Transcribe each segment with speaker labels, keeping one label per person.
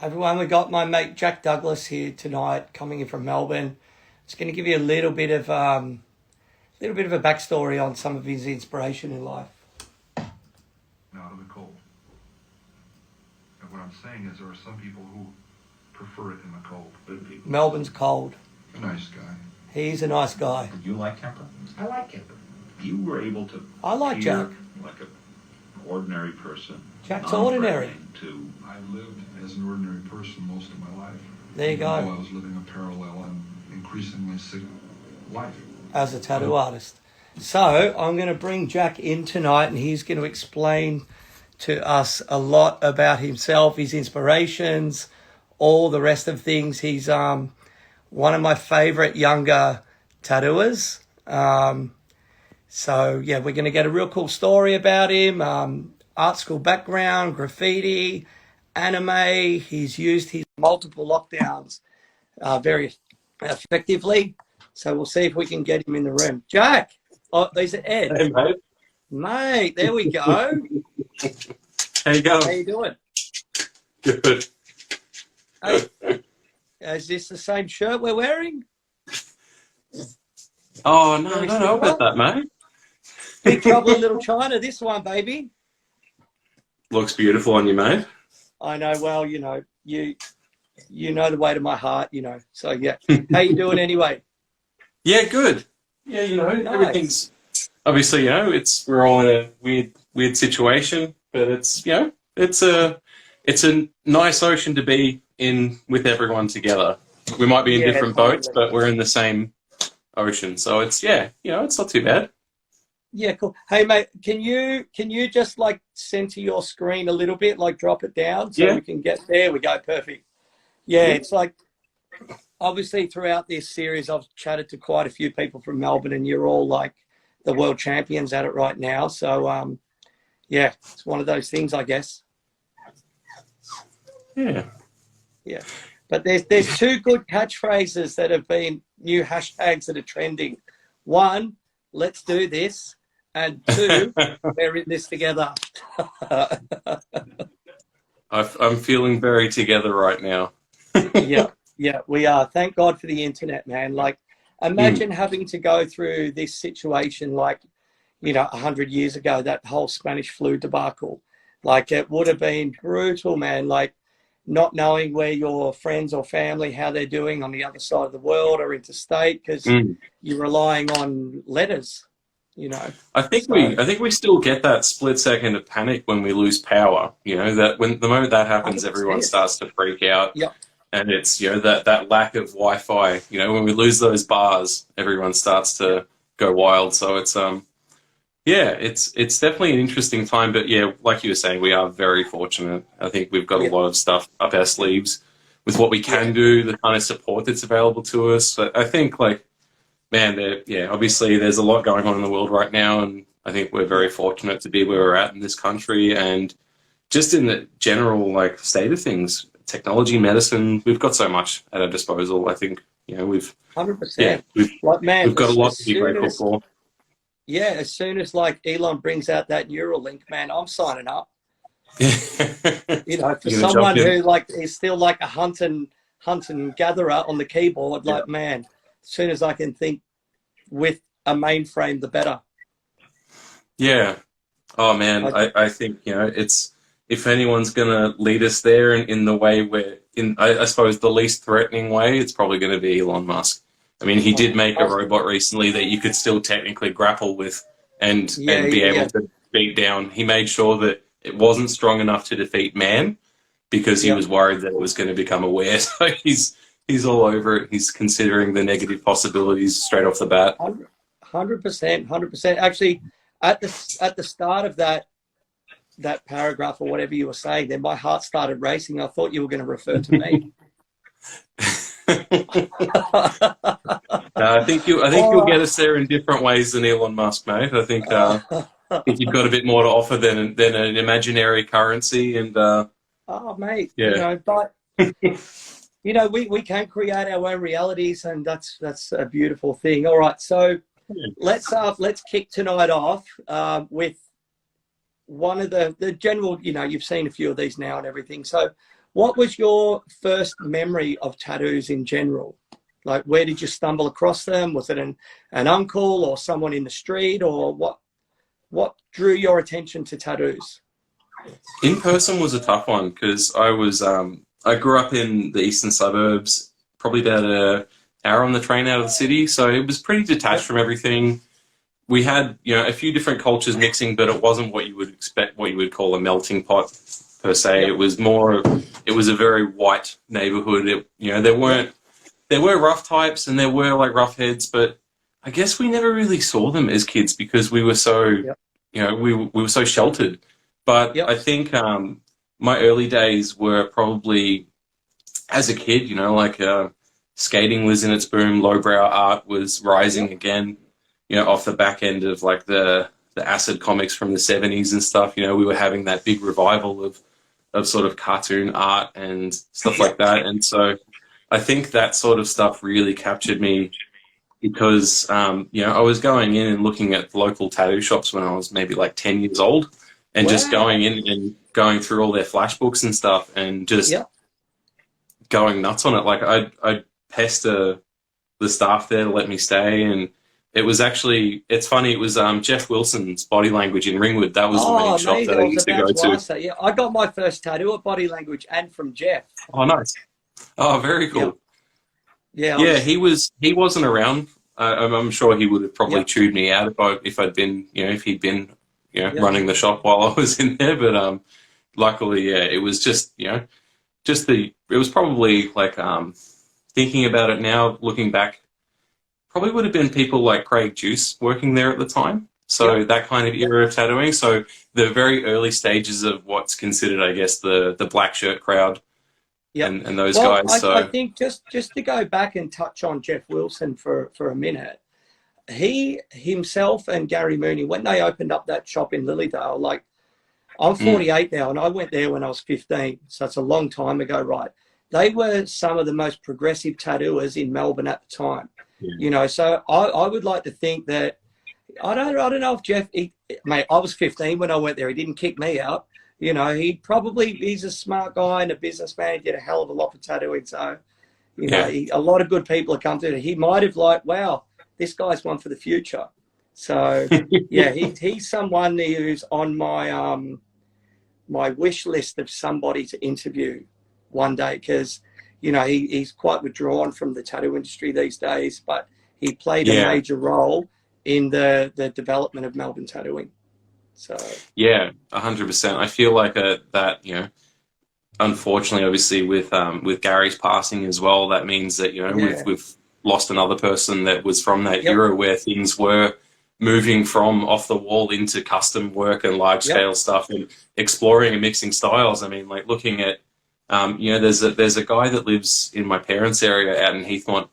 Speaker 1: Everyone, we got my mate Jack Douglas here tonight, coming in from Melbourne. It's going to give you a little bit of a backstory on some of his inspiration in life.
Speaker 2: Out of the cold. And what I'm saying is there are some people who prefer it in the cold.
Speaker 1: Melbourne's cold.
Speaker 2: A nice guy.
Speaker 1: He's a nice guy.
Speaker 3: Did you like Kemper?
Speaker 4: I like Kemper.
Speaker 3: You were able to
Speaker 1: I like Jack.
Speaker 3: like an ordinary person.
Speaker 1: Jack's ordinary.
Speaker 3: To
Speaker 2: I lived as an ordinary person most of my life.
Speaker 1: There you go.
Speaker 2: Even though I was living a parallel and increasingly sick life.
Speaker 1: As a tattoo artist. So I'm going to bring Jack in tonight, and he's going to explain to us a lot about himself, his inspirations, all the rest of things. He's one of my favorite younger tattooers. So yeah, we're going to get a real cool story about him. Art school background, graffiti, anime. He's used his multiple lockdowns very effectively. So we'll see if we can get him in the room. Jack! Oh, is it Ed?
Speaker 5: Hey, mate.
Speaker 1: Mate, there we go.
Speaker 5: How you going?
Speaker 1: How you doing?
Speaker 5: Good.
Speaker 1: Hey, is this the same shirt we're wearing?
Speaker 5: Oh, no, I don't know about that, mate.
Speaker 1: Big Trouble in Little China, this one, baby.
Speaker 5: Looks beautiful on you, mate.
Speaker 1: I know, well, you know the way to my heart, So, yeah. How you doing anyway?
Speaker 5: Yeah, good. Yeah,
Speaker 1: Nice.
Speaker 5: everything's obviously, we're all in a weird situation, but it's a nice ocean to be in with everyone together. We might be in different boats, but we're in the same ocean. So it's it's not too bad.
Speaker 1: Yeah, cool. Hey, mate, can you just like center your screen a little bit, like drop it down so we can get there? We go, perfect. Yeah, it's like obviously throughout this series, I've chatted to quite a few people from Melbourne, and you're all like the world champions at it right now. So, it's one of those things, I guess.
Speaker 5: Yeah.
Speaker 1: Yeah. But there's two good catchphrases that have been new hashtags that are trending. One, let's do this. And two, we're in this together.
Speaker 5: I'm feeling very together right now.
Speaker 1: Yeah, we are. Thank God for the internet, man. Like, imagine having to go through this situation like, 100 years ago, that whole Spanish flu debacle. Like, it would have been brutal, man. Like, not knowing where your friends or family, how they're doing on the other side of the world or interstate, because you're relying on letters,
Speaker 5: I think we still get that split second of panic when we lose power. That when the moment that happens,
Speaker 1: 100%.
Speaker 5: everyone starts to freak out.
Speaker 1: Yep.
Speaker 5: And it's that lack of Wi-Fi. When we lose those bars, everyone starts to go wild. So it's it's definitely an interesting time. But yeah, like you were saying, we are very fortunate. I think we've got a lot of stuff up our sleeves with what we can do, the kind of support that's available to us. But I think obviously there's a lot going on in the world right now, and I think we're very fortunate to be where we're at in this country, and just in the general state of things. Technology, medicine, we've got so much at our disposal. I think, we've
Speaker 1: 100%.
Speaker 5: We've got a lot to be grateful for.
Speaker 1: Yeah, as soon as Elon brings out that Neuralink, man, I'm signing up. For someone who is still like a hunt and gatherer on the keyboard, man, as soon as I can think with a mainframe, the better.
Speaker 5: Yeah. Oh man, I think it's. If anyone's going to lead us there in the way I suppose the least threatening way, it's probably going to be Elon Musk. I mean, he did make a robot recently that you could still technically grapple with and be able to beat down. He made sure that it wasn't strong enough to defeat man because he was worried that it was going to become aware. So he's all over it. He's considering the negative possibilities straight off the bat.
Speaker 1: 100%. Actually, at the start of that paragraph or whatever you were saying, then my heart started racing. I thought you were going to refer to me.
Speaker 5: I think you'll get us there in different ways than Elon Musk, mate. I think you've got a bit more to offer than an imaginary currency, and
Speaker 1: mate,
Speaker 5: yeah.
Speaker 1: But we can create our own realities, and that's a beautiful thing. All right, so let's kick tonight off with one of the general, you've seen a few of these now and everything. So what was your first memory of tattoos in general? Like, where did you stumble across them? Was it an uncle or someone in the street, or what drew your attention to tattoos?
Speaker 5: In person was a tough one because I grew up in the eastern suburbs, probably about an hour on the train out of the city, so it was pretty detached from everything. We had, a few different cultures mixing, but it wasn't what you would expect, what you would call a melting pot per se. It was a very white neighborhood. There were rough types and there were like rough heads, but I guess we never really saw them as kids because we were so, we were so sheltered. But I think my early days were probably as a kid, skating was in its boom, lowbrow art was rising again, off the back end of like the acid comics from the 70s and stuff. We were having that big revival of sort of cartoon art and stuff like that. And so I think that sort of stuff really captured me because, I was going in and looking at local tattoo shops when I was maybe like 10 years old and just going in and going through all their flash books and stuff and just going nuts on it. Like I'd pester the staff there to let me stay. And it was actually, it's funny, it was Jeff Wilson's Body Language in Ringwood. That was the main shop that I used to go to.
Speaker 1: I got my first tattoo at Body Language and from Jeff.
Speaker 5: Oh, nice. Oh, very cool.
Speaker 1: Yeah,
Speaker 5: he wasn't around. I'm sure he would have probably chewed me out if I'd been, if he'd been, running the shop while I was in there. But luckily, it was just, it was probably like thinking about it now, looking back, probably would have been people like Craig Juice working there at the time. So that kind of era of tattooing. So the very early stages of what's considered, I guess, the black shirt crowd. And those guys.
Speaker 1: I think just to go back and touch on Jeff Wilson for a minute, he himself and Gary Mooney, when they opened up that shop in Lilydale, like I'm 48 now and I went there when I was 15, so it's a long time ago, right? They were some of the most progressive tattooers in Melbourne at the time. So I would like to think that I don't know if Jeff, mate, I was 15 when I went there. He didn't kick me out. He's a smart guy and a businessman. He did a hell of a lot for tattooing. So, a lot of good people have come through. He might have wow, this guy's one for the future. So, he's someone who's on my my wish list of somebody to interview one day because, he's quite withdrawn from the tattoo industry these days, but he played a major role in the development of Melbourne tattooing. So
Speaker 5: 100%. I feel like that unfortunately, obviously with Gary's passing as well, that means that we've lost another person that was from that era where things were moving from off the wall into custom work and large scale stuff and exploring and mixing styles. I mean, like looking at there's a guy that lives in my parents' area out in Heathmont,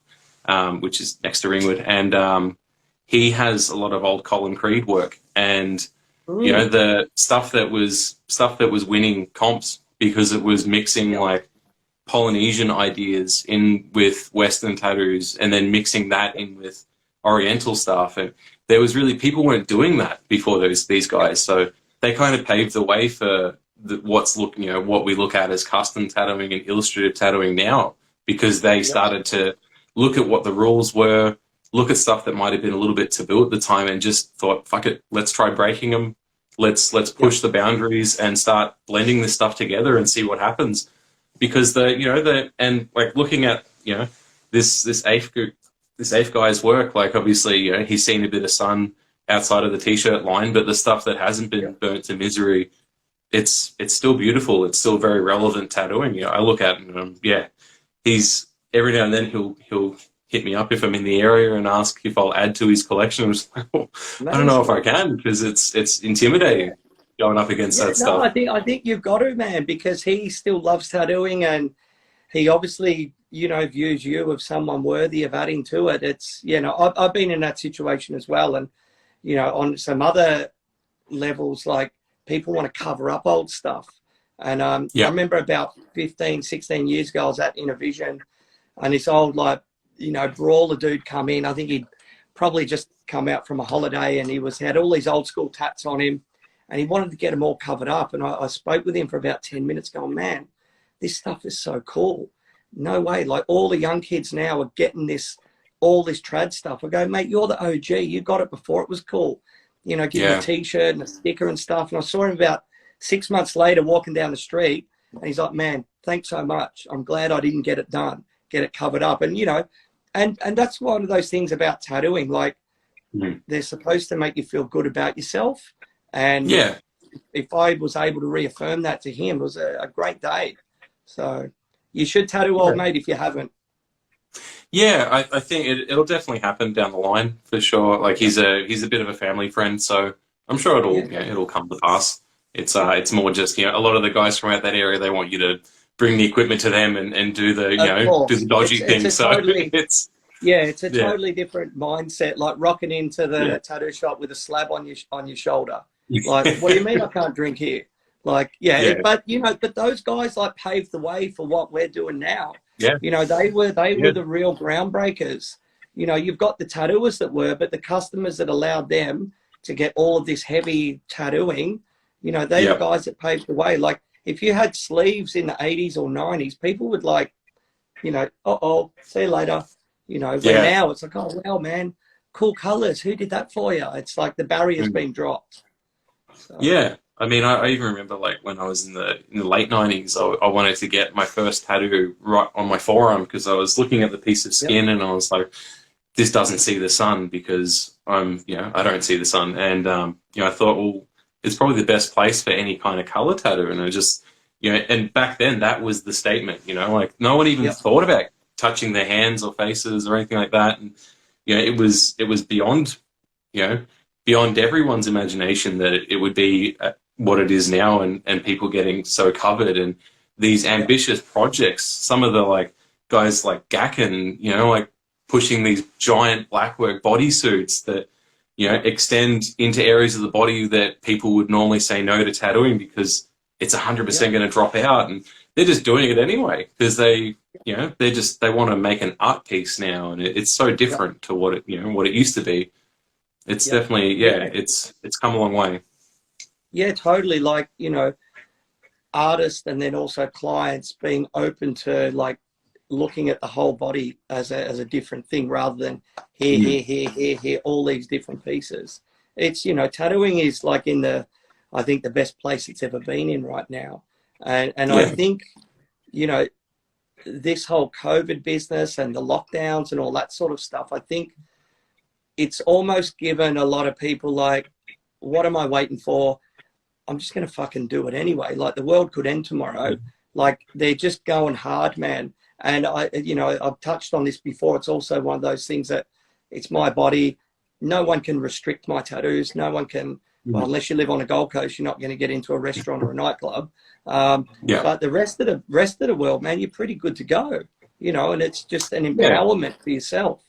Speaker 5: which is next to Ringwood, and he has a lot of old Colin Creed work and. The stuff that was winning comps because it was mixing like Polynesian ideas in with Western tattoos and then mixing that in with Oriental stuff. And there was really, people weren't doing that before these guys. So they kind of paved the way for what we look at as custom tattooing and illustrative tattooing now, because they started to look at what the rules were, look at stuff that might have been a little bit taboo at the time and just thought, fuck it, let's try breaking them. Let's push the boundaries and start blending this stuff together and see what happens. Because looking at this eighth guy's work, like obviously he's seen a bit of sun outside of the t-shirt line, but the stuff that hasn't been burnt to misery, it's still beautiful. It's still very relevant tattooing. I look at it and he's every now and then he'll hit me up if I'm in the area and ask if I'll add to his collection. I'm just like, I don't know if I can because it's intimidating going up against that stuff.
Speaker 1: I think you've got to, man, because he still loves tattooing and he obviously, views you as someone worthy of adding to it. It's, I've been in that situation as well. And, on some other levels, like people want to cover up old stuff. And I remember about 15, 16 years ago, I was at Innovision and this old, brawler dude come in. I think he'd probably just come out from a holiday and he had all these old school tats on him and he wanted to get them all covered up. And I spoke with him for about 10 minutes going, man, this stuff is so cool. No way. Like all the young kids now are getting all this trad stuff. I go, mate, you're the OG. You got it before it was cool. You know, give him a t-shirt and a sticker and stuff. And I saw him about 6 months later walking down the street, and he's like, man, thanks so much. I'm glad I didn't get it done, get it covered up. And, you know, and that's one of those things about tattooing. Like, they're supposed to make you feel good about yourself. And if I was able to reaffirm that to him, it was a great day. So you should tattoo old mate if you haven't.
Speaker 5: Yeah, I think it'll definitely happen down the line for sure. Like he's a bit of a family friend, so I'm sure it'll come to pass. It's more just, you know, a lot of the guys from out that area, they want you to bring the equipment to them and do the do the dodgy thing. It's a totally different mindset, like rocking into the tattoo shop with a slab on your shoulder. Like, what do you mean I can't drink here? Like, but you know, but those guys like paved the way for what we're doing now. Yeah.
Speaker 1: You know, they were the real groundbreakers. You know, you've got the tattooers that were, but the customers that allowed them to get all of this heavy tattooing, you know, they're the guys that paved the way. Like, if you had sleeves in the 80s or 90s, people would like, you know, see you later. You know, but now it's like, oh, wow, man, cool colors. Who did that for you? It's like the barrier's been dropped. So.
Speaker 5: Yeah. I mean, I even remember like when I was in the late 90s, I wanted to get my first tattoo right on my forearm because I was looking at the piece of skin and I was like, this doesn't see the sun because I don't see the sun. And, you know, I thought, well, it's probably the best place for any kind of color tattoo. And I just, you know, and back then that was the statement, you know, like no one even thought about touching their hands or faces or anything like that. And, you know, it was beyond, you know, beyond everyone's imagination that it would be what it is now, and people getting so covered and these ambitious projects. Some of the like guys like Gacken, you know, like pushing these giant blackwork bodysuits that, you know, extend into areas of the body that people would normally say no to tattooing because it's 100% going to drop out, and they're just doing it anyway because they, you know, they want to make an art piece now, and it's so different to what it used to be. It's definitely it's come a long way.
Speaker 1: Yeah, totally. Like, you know, artists and then also clients being open to like looking at the whole body as a different thing rather than here, all these different pieces. It's, you know, tattooing is like I think the best place it's ever been in right now. And I think, you know, this whole COVID business and the lockdowns and all that sort of stuff, I think it's almost given a lot of people like, what am I waiting for? I'm just going to fucking do it anyway. Like the world could end tomorrow. Like they're just going hard, man. And I've touched on this before. It's also one of those things that it's my body. No one can restrict my tattoos. No one can, well, unless you live on a Gold Coast, you're not going to get into a restaurant or a nightclub. But the rest of the world, man, you're pretty good to go, you know, and it's just an empowerment for yourself.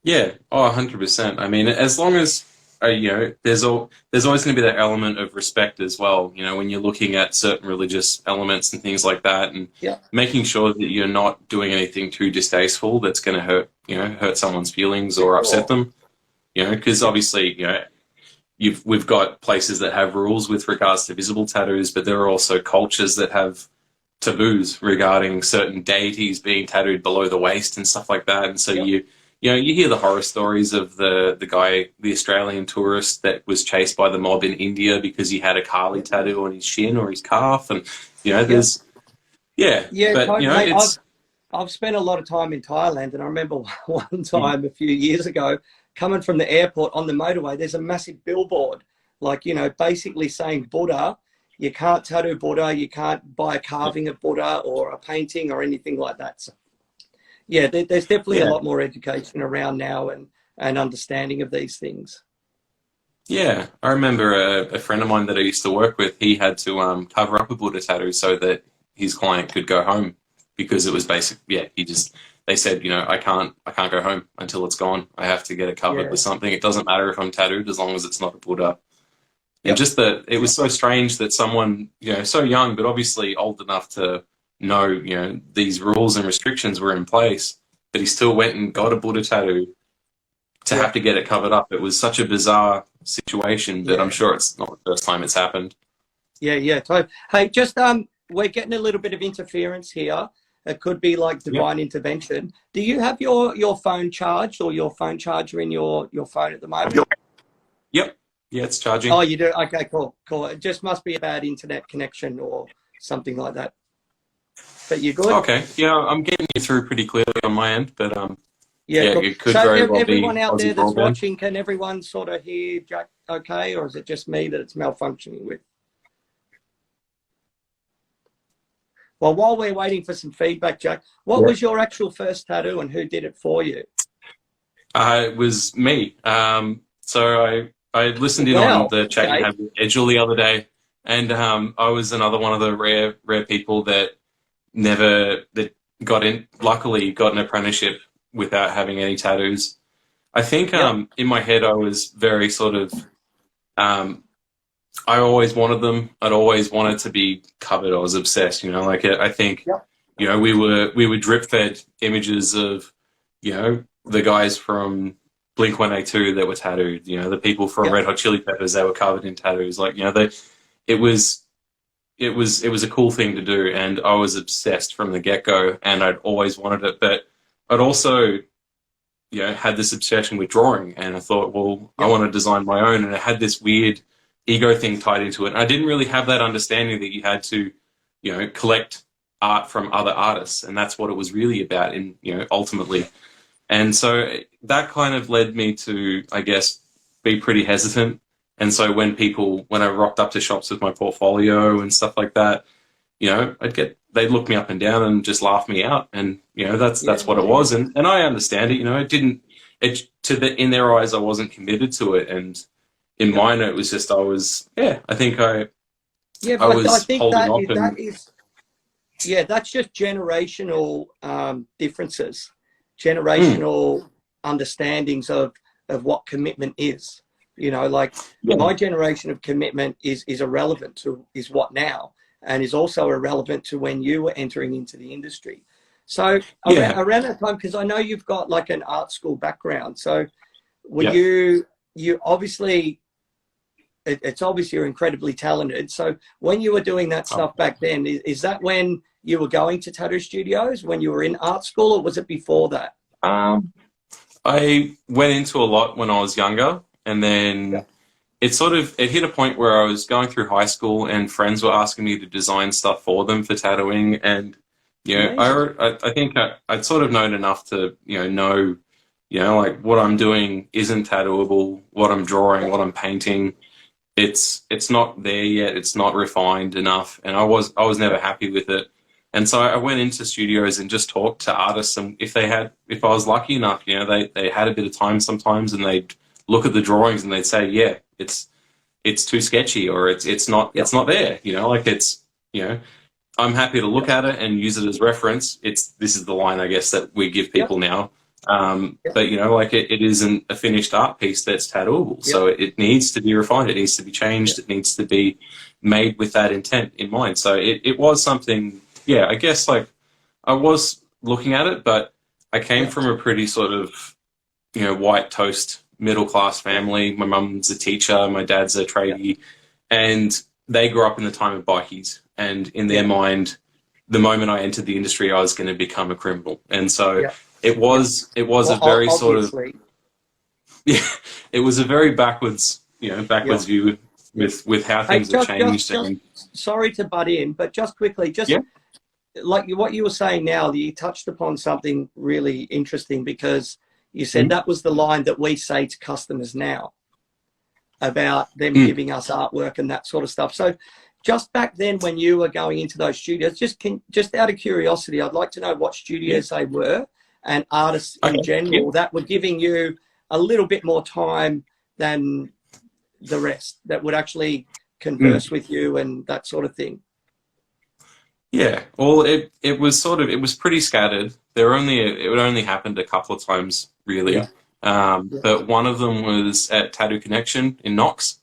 Speaker 1: Yeah.
Speaker 5: 100%. I mean, as long as, you know, there's always going to be that element of respect as well, you know, when you're looking at certain religious elements and things like that, and making sure that you're not doing anything too distasteful that's going to hurt someone's feelings or upset them, you know, because obviously, you know, we've got places that have rules with regards to visible tattoos, but there are also cultures that have taboos regarding certain deities being tattooed below the waist and stuff like that. And so you know, you hear the horror stories of the guy, the Australian tourist that was chased by the mob in India because he had a Kali tattoo on his shin or his calf, and you know, there's but you know, it's.
Speaker 1: I've spent a lot of time in Thailand, and I remember one time a few years ago, coming from the airport on the motorway, there's a massive billboard, like, you know, basically saying Buddha, you can't tattoo Buddha, you can't buy a carving of Buddha or a painting or anything like that. So, yeah, there's definitely a lot more education around now and understanding of these things.
Speaker 5: Yeah, I remember a friend of mine that I used to work with, he had to cover up a Buddha tattoo so that his client could go home because it was they said, you know, I can't go home until it's gone. I have to get it covered with something. It doesn't matter if I'm tattooed as long as it's not a Buddha. And just that it was so strange that someone, you know, so young, but obviously old enough to know, you know, these rules and restrictions were in place, but he still went and got a Buddha tattoo to have to get it covered up. It was such a bizarre situation that I'm sure it's not the first time it's happened.
Speaker 1: Yeah, totally. Hey, just we're getting a little bit of interference here. It could be like divine intervention. Do you have your phone charged or your phone charger in your phone at the moment?
Speaker 5: Yep. Yeah, it's charging.
Speaker 1: Oh, you do? Okay, cool. It just must be a bad internet connection or something like that. But you good?
Speaker 5: Okay. Yeah, I'm getting you through pretty clearly on my end, but
Speaker 1: cool.
Speaker 5: it could
Speaker 1: so
Speaker 5: very well be
Speaker 1: everyone out there
Speaker 5: Aussie
Speaker 1: that's
Speaker 5: broadband.
Speaker 1: watching, can everyone sort of hear Jack okay, or is it just me that it's malfunctioning with? Well, while we're waiting for some feedback, Jack, what was your actual first tattoo and who did it for you?
Speaker 5: It was me. So I listened in on the chat you had with Edgel the other day, and I was another one of the rare people that luckily got an apprenticeship without having any tattoos. I think in my head I was very sort of I always wanted them. I'd always wanted to be covered. I was obsessed, like I think, we were drip fed images of, the guys from Blink-182 that were tattooed, the people from Red Hot Chili Peppers that were covered in tattoos. Like, it was a cool thing to do. And I was obsessed from the get-go and I'd always wanted it. But I'd also, had this obsession with drawing and I thought, well, I want to design my own. And I had this weird ego thing tied into it. And I didn't really have that understanding that you had to, collect art from other artists. And that's what it was really about ultimately. And so that kind of led me to, I guess, be pretty hesitant. And so when I rocked up to shops with my portfolio and stuff like that, they'd look me up and down and just laugh me out. And, that's what it was. And I understand it, in their eyes, I wasn't committed to it. And in mine, it was just, I think holding off.
Speaker 1: That's just generational differences, generational understandings of what commitment is. My generation of commitment is irrelevant is what now, and is also irrelevant to when you were entering into the industry. So around that time, because I know you've got like an art school background, so were you obviously, it's obvious you're incredibly talented. So when you were doing that stuff back then, is that when you were going to tattoo studios, when you were in art school, or was it before that?
Speaker 5: I went into a lot when I was younger, and then it hit a point where I was going through high school and friends were asking me to design stuff for them for tattooing. And, I think I'd sort of known enough to, know, like what I'm doing isn't tattooable, what I'm drawing, what I'm painting. It's not there yet. It's not refined enough. And I was never happy with it. And so I went into studios and just talked to artists. And if I was lucky enough, they had a bit of time sometimes and they'd look at the drawings and they'd say, it's too sketchy, or it's not there, I'm happy to look at it and use it as reference. This is the line, I guess, that we give people now. But it isn't a finished art piece that's tattooable. So it needs to be refined. It needs to be changed. It needs to be made with that intent in mind. So it was something, I guess I was looking at it, but I came from a pretty sort of, white toast middle-class family. My mum's a teacher. My dad's a tradie, and they grew up in the time of bikies. And in their mind, the moment I entered the industry, I was going to become a criminal. And so it was a very sort of, it was a very backwards view with how things have changed.
Speaker 1: Sorry to butt in, but just quickly, like what you were saying now, you touched upon something really interesting, because you said that was the line that we say to customers now about them giving us artwork and that sort of stuff. So just back then when you were going into those studios, just out of curiosity, I'd like to know what studios they were and artists in general that were giving you a little bit more time than the rest, that would actually converse with you and that sort of thing.
Speaker 5: Yeah, well, it was pretty scattered. It only happened a couple of times, really. But one of them was at Tattoo Connection in Knox.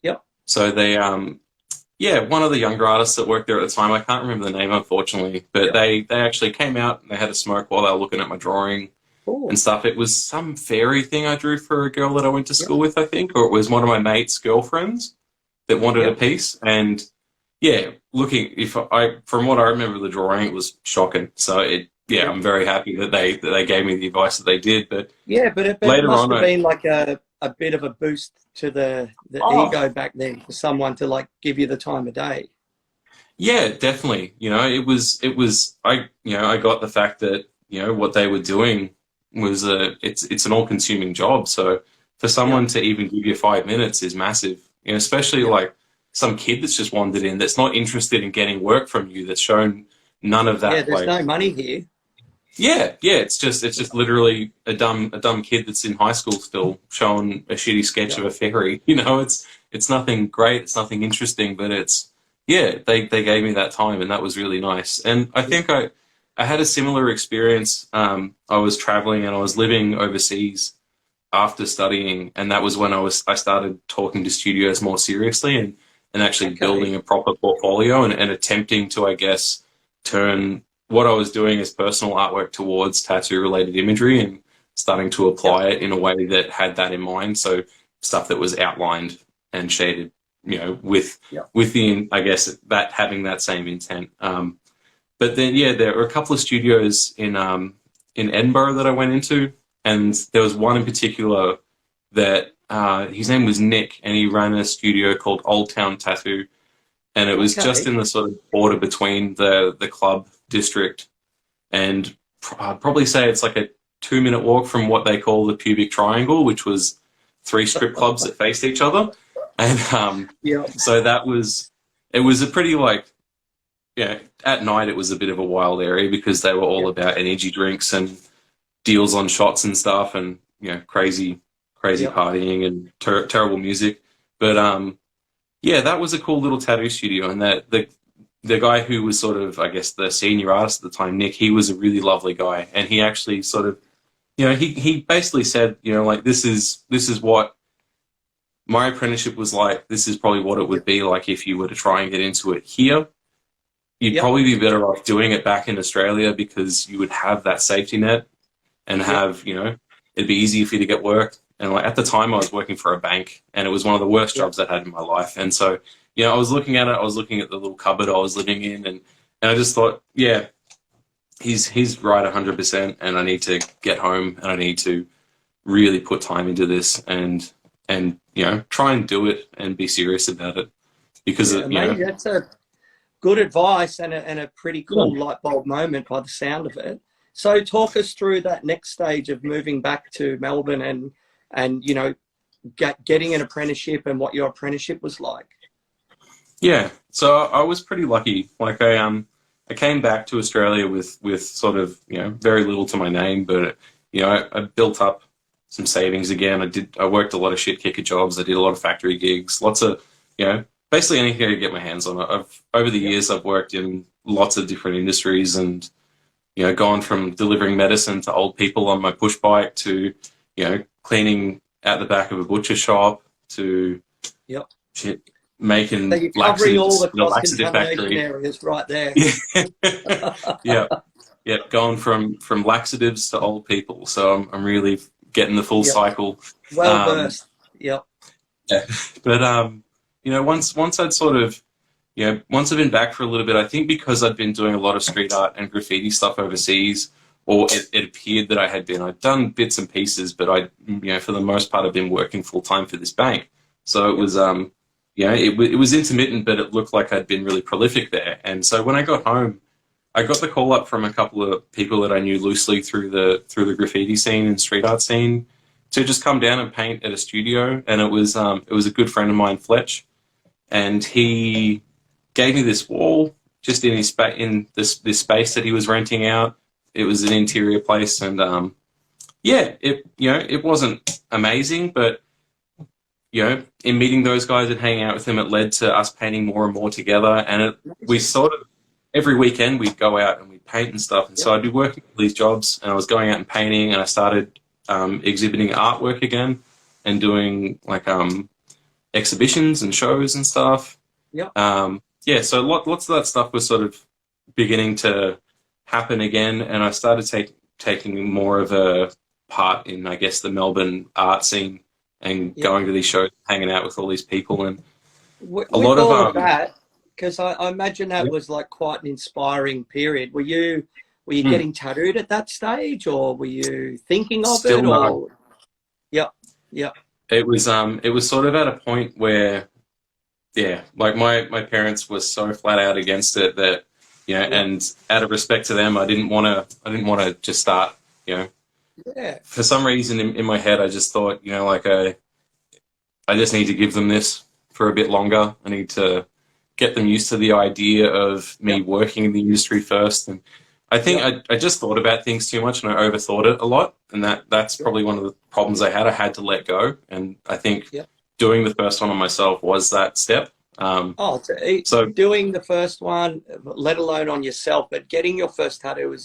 Speaker 1: Yep.
Speaker 5: So they, one of the younger artists that worked there at the time, I can't remember the name, unfortunately, but they actually came out and they had a smoke while they were looking at my drawing and stuff. It was some fairy thing I drew for a girl that I went to school with, I think, or it was one of my mate's girlfriends that wanted a piece, and yeah, from what I remember, the drawing, it was shocking. So
Speaker 1: Yeah.
Speaker 5: I'm very happy that they gave me the advice that they did. But
Speaker 1: Yeah, but it
Speaker 5: later
Speaker 1: must
Speaker 5: on,
Speaker 1: have been like a bit of a boost to the
Speaker 5: oh,
Speaker 1: ego back then for someone to like give you the time of day.
Speaker 5: yeah, definitely. I got the fact that what they were doing was it's an all-consuming job. So for
Speaker 1: Yeah.
Speaker 5: someone to even give you 5 minutes is massive. Especially
Speaker 1: Yeah.
Speaker 5: like some kid that's just wandered in, that's not interested in getting work from you, that's shown none of
Speaker 1: Yeah,
Speaker 5: that.
Speaker 1: there's
Speaker 5: Like,
Speaker 1: no money here.
Speaker 5: yeah, it's just literally a dumb kid that's in high school still showing a shitty sketch
Speaker 1: Yeah.
Speaker 5: of a fairy. It's nothing great, it's nothing interesting, but it's yeah, they gave me that time and that was really nice. And I
Speaker 1: Yeah.
Speaker 5: think I had a similar experience. I was traveling and I was living overseas after studying, and that was when I started talking to studios more seriously and actually
Speaker 1: Okay.
Speaker 5: building a proper portfolio and attempting to, I guess, turn what I was doing as personal artwork towards tattoo related imagery and starting to
Speaker 1: Yep.
Speaker 5: apply it in a way that had that in mind. So stuff that was outlined and shaded, with
Speaker 1: Yep.
Speaker 5: within, I guess, that having that same intent. But then, yeah, there were a couple of studios in Edinburgh that I went into, and there was one in particular that his name was Nick, and he ran a studio called Old Town Tattoo, and it was just
Speaker 1: Okay.
Speaker 5: in the sort of border between the club district and I'd probably say it's like a 2 minute walk from what they call the pubic triangle, which was three strip clubs that faced each other, and
Speaker 1: Yep.
Speaker 5: so it was a pretty like at night it was a bit of a wild area because they were all
Speaker 1: Yep.
Speaker 5: about energy drinks and deals on shots and stuff and crazy
Speaker 1: Yep.
Speaker 5: partying and terrible music. But yeah, that was a cool little tattoo studio, and that the guy who was sort of, I guess, the senior artist at the time, Nick, he was a really lovely guy, and he actually sort of, he basically said, like this is what my apprenticeship was like. This is probably what it would be like if you were to try and get into it here. You'd
Speaker 1: Yep.
Speaker 5: probably be better off doing it back in Australia because you would have that safety net and
Speaker 1: Yep.
Speaker 5: have, it'd be easy for you to get work. And like at the time, I was working for a bank, and it was one of the worst
Speaker 1: Yep.
Speaker 5: jobs I'd had in my life. And so, I was looking at it. I was looking at the little cupboard I was living in, and I just thought, yeah, he's right 100%. And I need to get home, and I need to really put time into this, and try and do it and be serious about it because
Speaker 1: Yeah, mate, that's a good advice and a pretty cool light bulb moment by the sound of it. So talk us through that next stage of moving back to Melbourne and getting an apprenticeship and what your apprenticeship was like.
Speaker 5: Yeah, so I was pretty lucky. Like I came back to Australia with sort of very little to my name, but I built up some savings again. I worked a lot of shit kicker jobs. I did a lot of factory gigs, lots of basically anything I could get my hands on. I've over the years I've worked in lots of different industries and gone from delivering medicine to old people on my push bike to cleaning out the back of a butcher shop to
Speaker 1: Yep.
Speaker 5: shit,
Speaker 1: So
Speaker 5: making
Speaker 1: you're covering all
Speaker 5: laxatives
Speaker 1: the
Speaker 5: in a
Speaker 1: cross
Speaker 5: laxative
Speaker 1: contamination
Speaker 5: factory.
Speaker 1: areas right there.
Speaker 5: Yeah, yeah, yeah. Going from laxatives to old people, so I'm really getting the full
Speaker 1: Yep.
Speaker 5: cycle.
Speaker 1: Well
Speaker 5: Um,
Speaker 1: versed. Yep.
Speaker 5: yeah. But once I'd sort of once I've been back for a little bit, I think because I'd been doing a lot of street art and graffiti stuff overseas, or it appeared that I had been. I'd done bits and pieces, but for the most part, I've been working full time for this bank. So it was, it was intermittent, but it looked like I'd been really prolific there. And so when I got home, I got the call up from a couple of people that I knew loosely through the graffiti scene and street art scene to just come down and paint at a studio. And it was a good friend of mine, Fletch, and he gave me this wall just in this space that he was renting out. It was an interior place, and it wasn't amazing, but in meeting those guys and hanging out with them, it led to us painting more and more together. And we sort of every weekend we'd go out and we'd paint and stuff. And so I'd be working these jobs, and I was going out and painting, and I started exhibiting artwork again and doing like exhibitions and shows and stuff.
Speaker 1: Yep.
Speaker 5: So lots of that stuff was sort of beginning to happen again, and I started taking more of a part in, I guess, the Melbourne art scene and going to these shows, hanging out with all these people, and
Speaker 1: With
Speaker 5: a lot
Speaker 1: all
Speaker 5: of
Speaker 1: of that, Because I imagine that was like quite an inspiring period. Were you
Speaker 5: Hmm.
Speaker 1: getting tattooed at that stage, or were you thinking of
Speaker 5: Still
Speaker 1: it?
Speaker 5: no.
Speaker 1: Or yeah,
Speaker 5: It was sort of at a point where, yeah, like my parents were so flat out against it that,
Speaker 1: yeah,
Speaker 5: and out of respect to them, I didn't want to just start,
Speaker 1: yeah,
Speaker 5: for some reason in my head, I just thought, like I just need to give them this for a bit longer. I need to get them used to the idea of me working in the industry first. And I think I just thought about things too much and I overthought it a lot. And that's probably one of the problems I had. I had to let go. And I think doing the first one on myself was that step. So
Speaker 1: doing the first one, let alone on yourself, but getting your first tattoo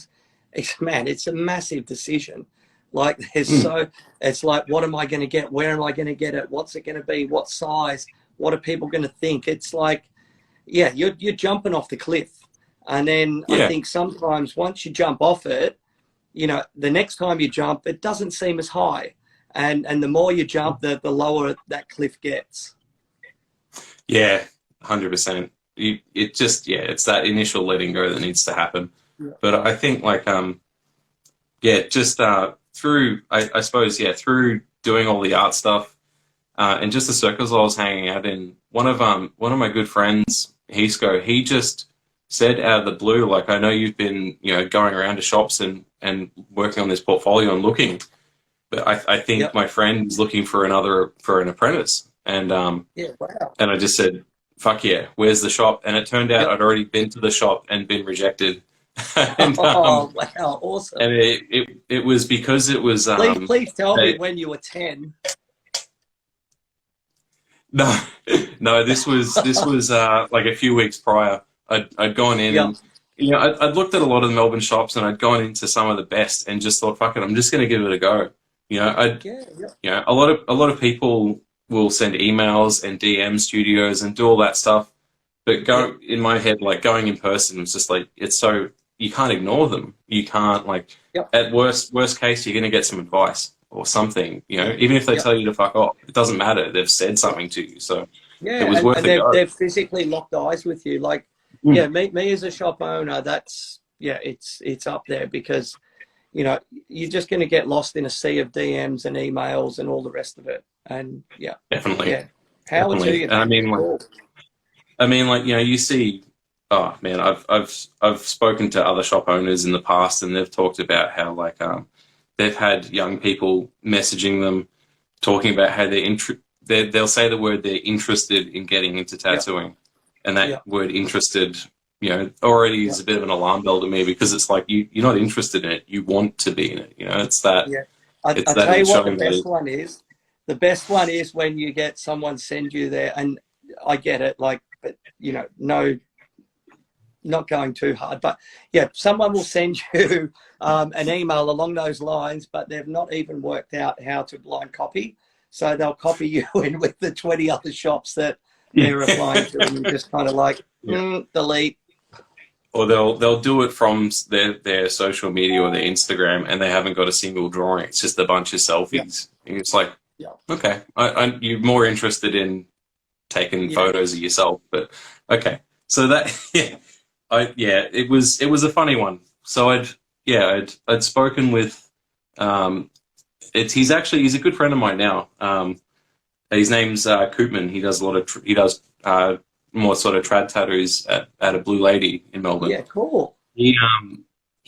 Speaker 1: man, it's a massive decision. Like it's like, what am I going to get? Where am I going to get it? What's it going to be? What size? What are people going to think? It's like, you're jumping off the cliff. And then I think sometimes once you jump off it, the next time you jump, it doesn't seem as high. And the more you jump, the lower that cliff gets.
Speaker 5: Yeah, 100%. It just, it's that initial letting go that needs to happen. Yeah. But I think just through, I suppose, through doing all the art stuff and just the circles I was hanging out in, one of my good friends, Hisco, he just said out of the blue, like, I know you've been, going around to shops and working on this portfolio and looking, but I think my friend is looking for an apprentice. And
Speaker 1: wow.
Speaker 5: And I just said, fuck yeah, where's the shop? And it turned out I'd already been to the shop and been rejected. And,
Speaker 1: wow, awesome.
Speaker 5: And it was because it was
Speaker 1: please tell me when you were 10.
Speaker 5: No, this was like a few weeks prior. I'd gone in and I'd looked at a lot of the Melbourne shops and I'd gone into some of the best and just thought, fuck it, I'm just going to give it a go. A lot of people will send emails and DM studios and do all that stuff, but in my head, like, going in person was just like, it's so, you can't ignore them. You can't, like, at worst case, you're going to get some advice or something, even if they tell you to fuck off, it doesn't matter. They've said something to you. So it was worth it.
Speaker 1: They've physically locked eyes with you. Like, me as a shop owner, that's, it's up there because, you're just going to get lost in a sea of DMs and emails and all the rest of it. And
Speaker 5: definitely.
Speaker 1: Power to you.
Speaker 5: I mean, you see, oh man, I've spoken to other shop owners in the past, and they've talked about how, like, they've had young people messaging them, talking about how they'll say the word they're interested in getting into tattooing, and that word interested, already is a bit of an alarm bell to me, because it's like you're not interested in it, you want to be in it. It's that. Yeah,
Speaker 1: I'll tell you what the best one is. The best one is when you get someone send you there, and I get it, like, but no, not going too hard, but someone will send you an email along those lines, but they've not even worked out how to blind copy, so they'll copy you in with the 20 other shops that they're applying to, and you're just kind of like, delete.
Speaker 5: Or they'll do it from their social media or their Instagram, and they haven't got a single drawing. It's just a bunch of selfies. And it's like, okay, you're more interested in taking photos of yourself, but okay. So that it was a funny one. So I'd spoken with he's a good friend of mine now. His name's Koopman. He does more sort of trad tattoos at a Blue Lady in Melbourne.
Speaker 1: Yeah, cool.
Speaker 5: He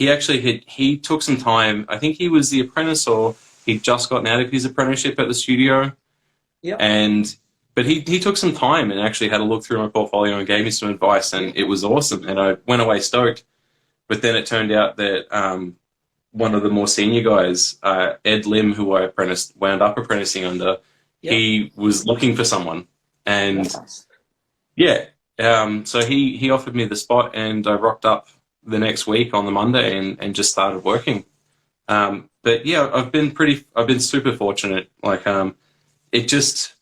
Speaker 5: actually he took some time. I think he was the apprentice, or he'd just gotten out of his apprenticeship at the studio.
Speaker 1: Yeah.
Speaker 5: But he took some time and actually had a look through my portfolio and gave me some advice, and it was awesome. And I went away stoked. But then it turned out that one of the more senior guys, Ed Lim, who I wound up apprenticing under, he was looking for someone, and so he offered me the spot, and I rocked up the next week on the Monday and just started working. But I've been super fortunate. Like, it just,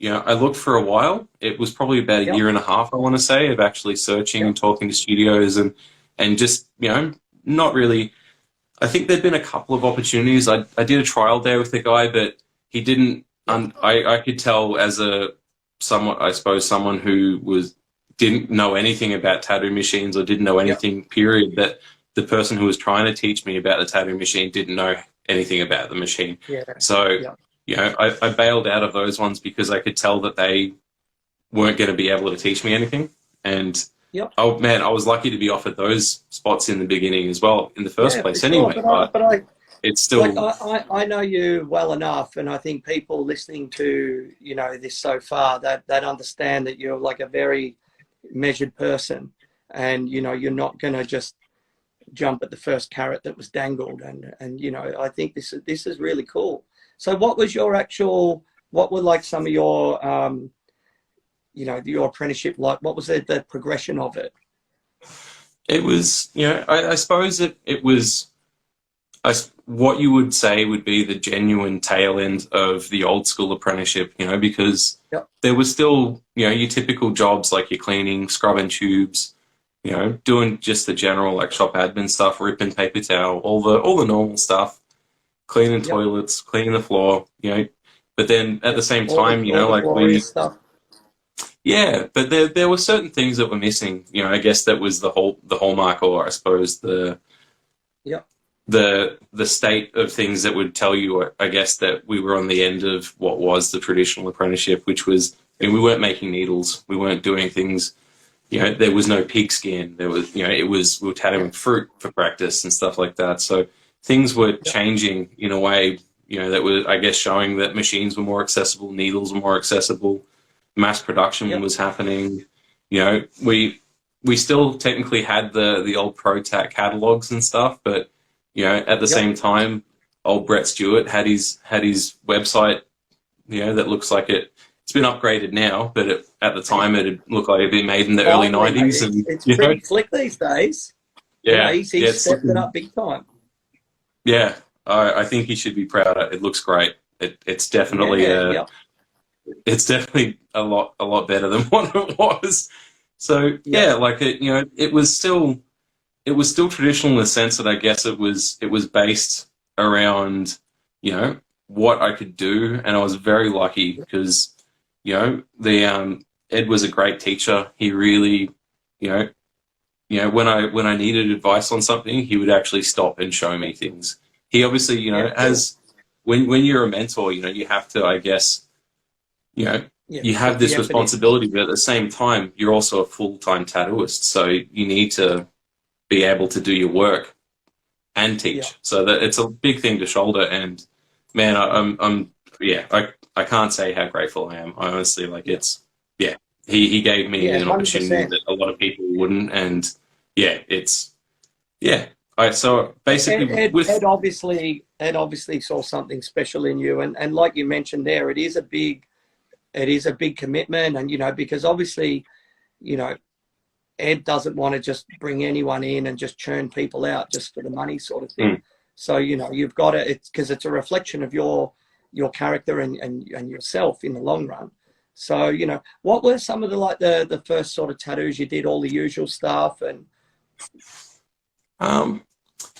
Speaker 5: I looked for a while. It was probably about a year and a half, I want to say, of actually searching and talking to studios and just, not really. I think there'd been a couple of opportunities. I did a trial day with the guy, but he didn't. I could tell as someone who didn't know anything about tattoo machines or didn't know anything, period, that the person who was trying to teach me about the tattoo machine didn't know anything about the machine.
Speaker 1: Yeah.
Speaker 5: So, you know, I bailed out of those ones because I could tell that they weren't going to be able to teach me anything. And, oh man, I was lucky to be offered those spots in the beginning as well, in the first place anyway.
Speaker 1: But
Speaker 5: it's still...
Speaker 1: Like, I know you well enough, and I think people listening to, you know, this so far, that understand that you're like a very measured person, and, you know, you're not going to just jump at the first carrot that was dangled. And you know, I think this is really cool. So what was your what were like some of your, you know, your apprenticeship like? What was the progression of it?
Speaker 5: It was, you know, I suppose it was what you would say would be the genuine tail end of the old school apprenticeship, you know, because there was still, you know, your typical jobs like your cleaning, scrubbing tubes, you know, doing just the general like shop admin stuff, ripping paper towel, all the normal stuff, cleaning toilets, cleaning the floor, you know. But then at the same time, you know, like
Speaker 1: stuff.
Speaker 5: Yeah, but there were certain things that were missing. You know, I guess that was the hallmark, or I suppose the state of things that would tell you, I guess, that we were on the end of what was the traditional apprenticeship, which was, you know, we weren't making needles, we weren't doing things. You know, there was no pig skin. There was, you know, we were tattooing fruit for practice and stuff like that. So things were changing in a way, you know, that was, I guess, showing that machines were more accessible, needles were more accessible, mass production was happening. You know, we still technically had the old ProTac catalogs and stuff, but, you know, at the same time, old Brett Stewart had his website, you know, that looks like it's been upgraded now, but at the time it had looked like it had been made in the early 90s. And
Speaker 1: it's pretty slick these days.
Speaker 5: Yeah.
Speaker 1: You know, he's stepped it up big time.
Speaker 5: Yeah. I think he should be proud of it. It looks great. It's definitely it's definitely a lot better than what it was. So like you know, it was still traditional in the sense that I guess it was based around, you know, what I could do, and I was very lucky because, you know, Ed was a great teacher. He really, you know, when I needed advice on something, he would actually stop and show me things. He obviously, you know, as when you're a mentor, you know, you have to, I guess, you know, you have this responsibility, but at the same time, you're also a full-time tattooist, so you need to be able to do your work and teach. So that it's a big thing to shoulder. And man, I can't say how grateful I am. I honestly, like, it's he gave me an opportunity that a lot of people wouldn't, and so basically,
Speaker 1: Ed obviously saw something special in you, and like you mentioned there, it is a big commitment, and, you know, because obviously, you know, Ed doesn't want to just bring anyone in and just churn people out just for the money sort of thing. So, you know, you've got to, because it's a reflection of your character and yourself in the long run. So, you know, what were some of the first sort of tattoos you did, all the usual stuff? And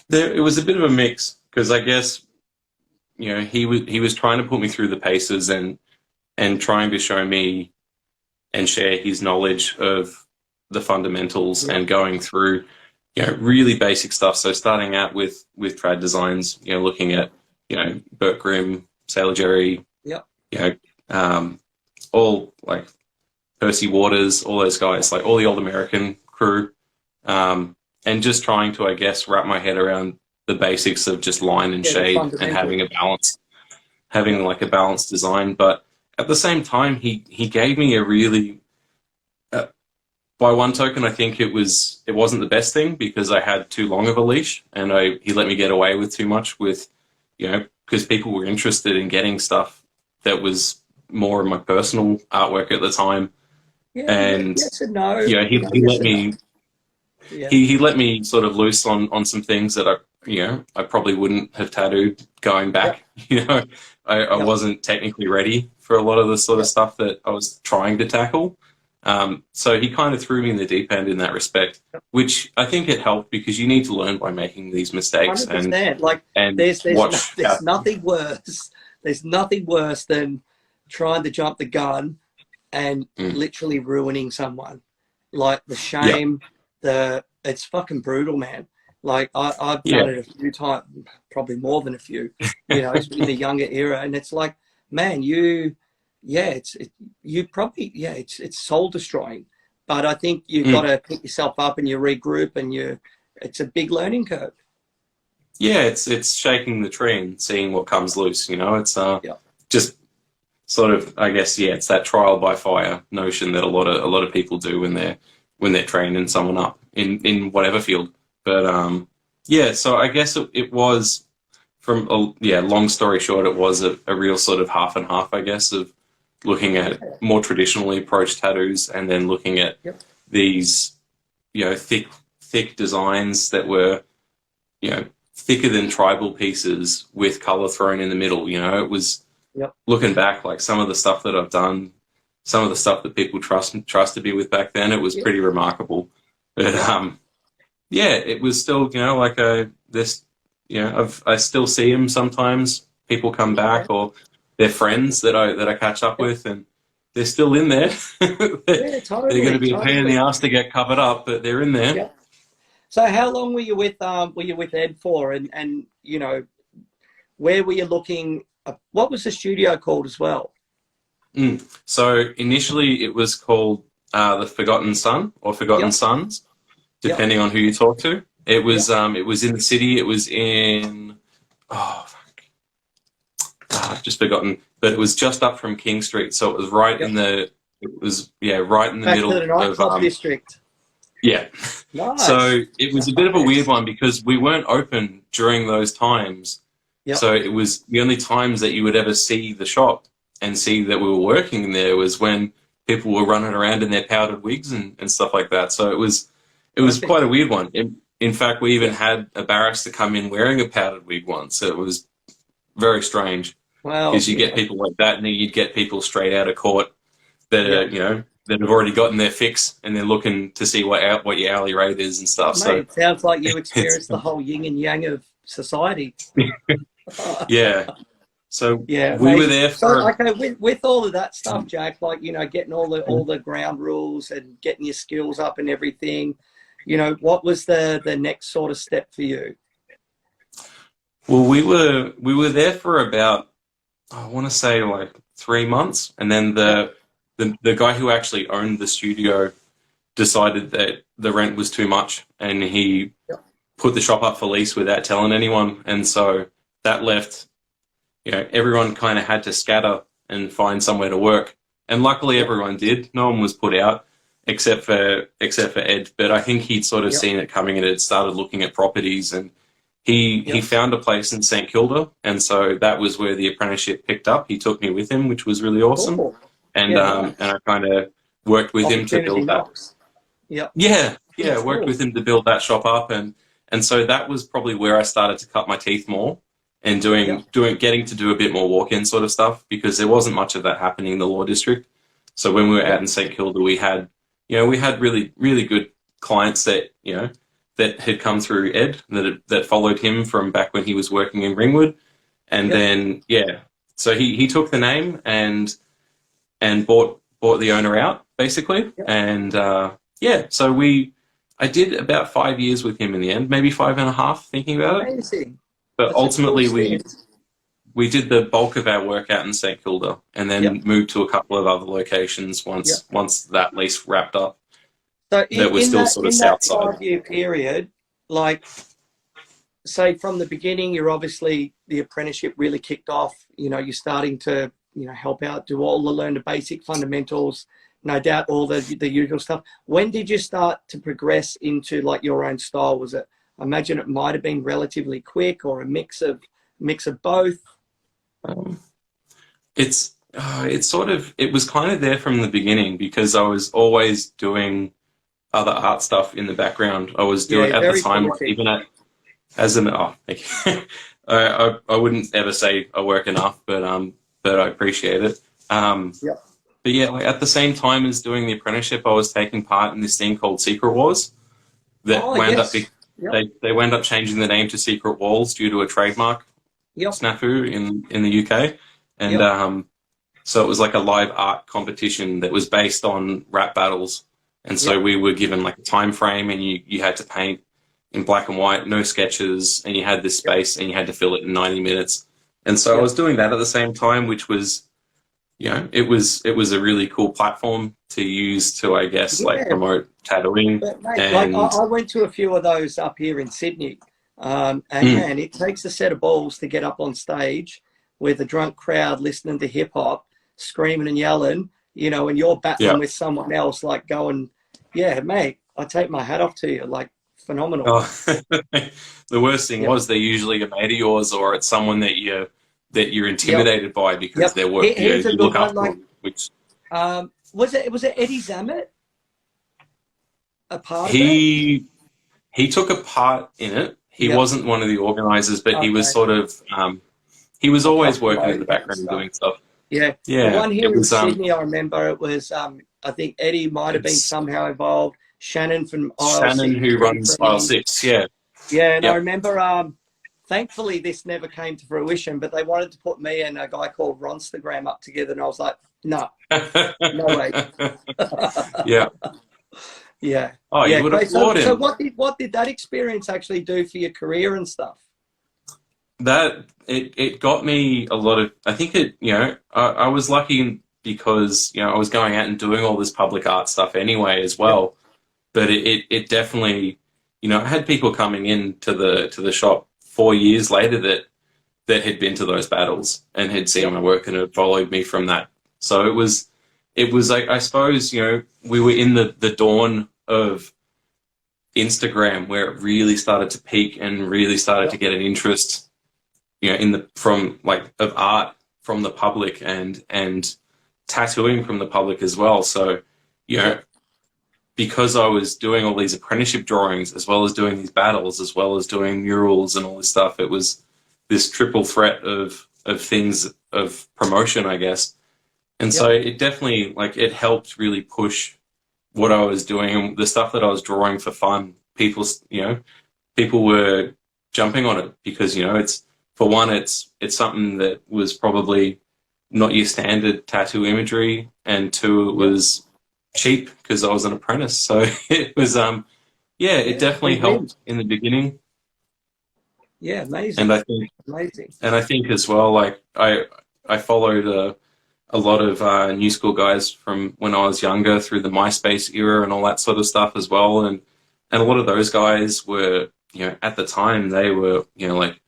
Speaker 5: it was a bit of a mix, because I guess, you know, he was trying to put me through the paces and trying to show me and share his knowledge of the fundamentals and going through, you know, really basic stuff. So starting out with trad designs, you know, looking at, you know, Burt Grimm, Sailor Jerry, you know, all like Percy Waters, all those guys, like all the old American crew, and just trying to, I guess, wrap my head around the basics of just line and shade and having like a balanced design. But at the same time, he gave me a really, by one token, I think it wasn't the best thing, because I had too long of a leash, and he let me get away with too much with, you know, because people were interested in getting stuff that was more of my personal artwork at the time. And
Speaker 1: yes and no.
Speaker 5: You know, he let me. Yeah. He let me sort of loose on some things that I probably wouldn't have tattooed going back. You know, I wasn't technically ready for a lot of the sort of stuff that I was trying to tackle. So he kind of threw me in the deep end in that respect, which I think it helped, because you need to learn by making these mistakes.
Speaker 1: 100%. And there's nothing worse. There's nothing worse than trying to jump the gun and literally ruining someone. like the shame, it's fucking brutal, man. Like I've done it a few times, probably more than a few, you know, in the younger era. And it's like, man, it's soul destroying. But I think you've got to pick yourself up and you regroup, and it's a big learning curve.
Speaker 5: Yeah, it's shaking the tree and seeing what comes loose, you know. It's just sort of, I guess, it's that trial by fire notion that a lot of people do when they're training someone up in whatever field. But so I guess it was long story short, it was a real sort of half and half, I guess, of looking at more traditionally approached tattoos and then looking at these, you know, thick designs that were, you know, thicker than tribal pieces with color thrown in the middle. You know, it was looking back, like some of the stuff that I've done, some of the stuff that people trusted me with back then, it was pretty remarkable. But it was still, you know, like I still see them sometimes. People come back, or they're friends that I catch up with, and they're still in there. They're going to be a pain in the ass to get covered up, but they're in there.
Speaker 1: Yeah. So how long were you with Ed for, and you know, where were you looking? What was the studio called as well?
Speaker 5: So initially it was called the Forgotten Sun or Forgotten Sons, depending on who you talk to. It was it was in the city. It was in I've just forgotten, but it was just up from King Street, so it was right in the right in the middle
Speaker 1: to the nightclub district.
Speaker 5: Yeah.
Speaker 1: Nice.
Speaker 5: So it was a bit of a weird one because we weren't open during those times. Yep. So it was the only times that you would ever see the shop and see that we were working there was when people were running around in their powdered wigs and stuff like that. So it was quite a weird one. In fact, we even had a barrister come in wearing a powdered wig once. So it was very strange.
Speaker 1: Wow.
Speaker 5: Because you get people like that, and then you'd get people straight out of court that are, you know, that have already gotten their fix and they're looking to see what your hourly rate is and stuff.
Speaker 1: Mate, it sounds like you experienced the whole yin and yang of society.
Speaker 5: Yeah. So we were there for. So,
Speaker 1: okay, with all of that stuff, Jack, like, you know, getting all the ground rules and getting your skills up and everything, you know, what was the next sort of step for you?
Speaker 5: Well, we were there for about, I want to say, like 3 months, and then the guy who actually owned the studio decided that the rent was too much, and he put the shop up for lease without telling anyone, and so that left, you know, everyone kind of had to scatter and find somewhere to work, and luckily everyone did. No one was put out except for Ed, but I think he'd sort of seen it coming and had started looking at properties, and he found a place in St Kilda, and so that was where the apprenticeship picked up. He took me with him, which was really awesome. Cool. And and I kind of worked with him to build that. Worked with him to build that shop up, and so that was probably where I started to cut my teeth more and getting to do a bit more walk-in sort of stuff, because there wasn't much of that happening in the law district. So when we were out in St Kilda, we had really, really good clients that, you know, that had come through Ed, that followed him from back when he was working in Ringwood, and then so he took the name and bought the owner out, basically. And so I did about 5 years with him in the end, maybe 5.5, thinking about it.
Speaker 1: Amazing.
Speaker 5: But
Speaker 1: That's
Speaker 5: ultimately
Speaker 1: cool
Speaker 5: we did the bulk of our work out in St Kilda, and then moved to a couple of other locations once that lease wrapped up.
Speaker 1: So
Speaker 5: that was still sort of south side.
Speaker 1: In that 5-year period, like, say from the beginning, you're obviously, the apprenticeship really kicked off. You know, you're starting to, you know, help out, learn the basic fundamentals, no doubt all the usual stuff. When did you start to progress into like your own style? Was it, I imagine it might have been relatively quick, or a mix of both? It was kind of there from the beginning, because I was always doing other art stuff in the background. I was doing at the time, like, even I wouldn't ever say I work enough, but I appreciate it. But yeah, like, at the same time as doing the apprenticeship, I was taking part in this thing called Secret Wars that they wound up changing the name to Secret Walls due to a trademark snafu in the UK. And so it was like a live art competition that was based on rap battles.
Speaker 5: And so we were given like a time frame, and you had to paint in black and white, no sketches, and you had this space, and you had to fill it in 90 minutes. And so I was doing that at the same time, which was, you know, it was a really cool platform to use to, I guess, like promote tattooing.
Speaker 1: But, mate, like I went to a few of those up here in Sydney, and man, it takes a set of balls to get up on stage with a drunk crowd listening to hip hop, screaming and yelling, you know, and you're battling with someone else, like going, yeah, mate, I take my hat off to you, like phenomenal.
Speaker 5: Oh. The worst thing was they're usually a mate of yours, or it's someone that you're intimidated by because their work you look up to. Which
Speaker 1: was it Eddie Zammit? A part of
Speaker 5: it? He took a part in it. He wasn't one of the organizers, but he was sort of he was always working in the background and doing stuff.
Speaker 1: Yeah.
Speaker 5: Yeah.
Speaker 1: The one here in Sydney, I remember it was I think Eddie might have been somehow involved. Shannon from Aisle
Speaker 5: Shannon,
Speaker 1: 6,
Speaker 5: who runs Aisle 6, yeah.
Speaker 1: Yeah, and I remember, thankfully this never came to fruition, but they wanted to put me and a guy called Ronstagram up together, and I was like, no, no way.
Speaker 5: Yeah.
Speaker 1: Yeah.
Speaker 5: Oh, you would have thought him.
Speaker 1: So what did that experience actually do for your career and stuff?
Speaker 5: That, it got me a lot of, I think it, you know, I was lucky because, you know, I was going out and doing all this public art stuff anyway as well. But it definitely, you know, I had people coming in to the shop 4 years later that had been to those battles and had seen my work and had followed me from that. So it was like, I suppose, you know, we were in the dawn of Instagram where it really started to peak and really started to get an interest, you know, of art from the public and tattooing from the public as well. So, you know, because I was doing all these apprenticeship drawings, as well as doing these battles, as well as doing murals and all this stuff, it was this triple threat of things, of promotion, I guess. And so it definitely, like, it helped really push what I was doing and the stuff that I was drawing for fun. People were jumping on it because, you know, it's something that was probably not your standard tattoo imagery, and two, it was cheap because I was an apprentice. So it was, it definitely helped in the beginning.
Speaker 1: Yeah, amazing.
Speaker 5: And I think, and I think as well, like I followed a lot of new school guys from when I was younger through the MySpace era and all that sort of stuff as well. And a lot of those guys were, you know, at the time they were, you know, like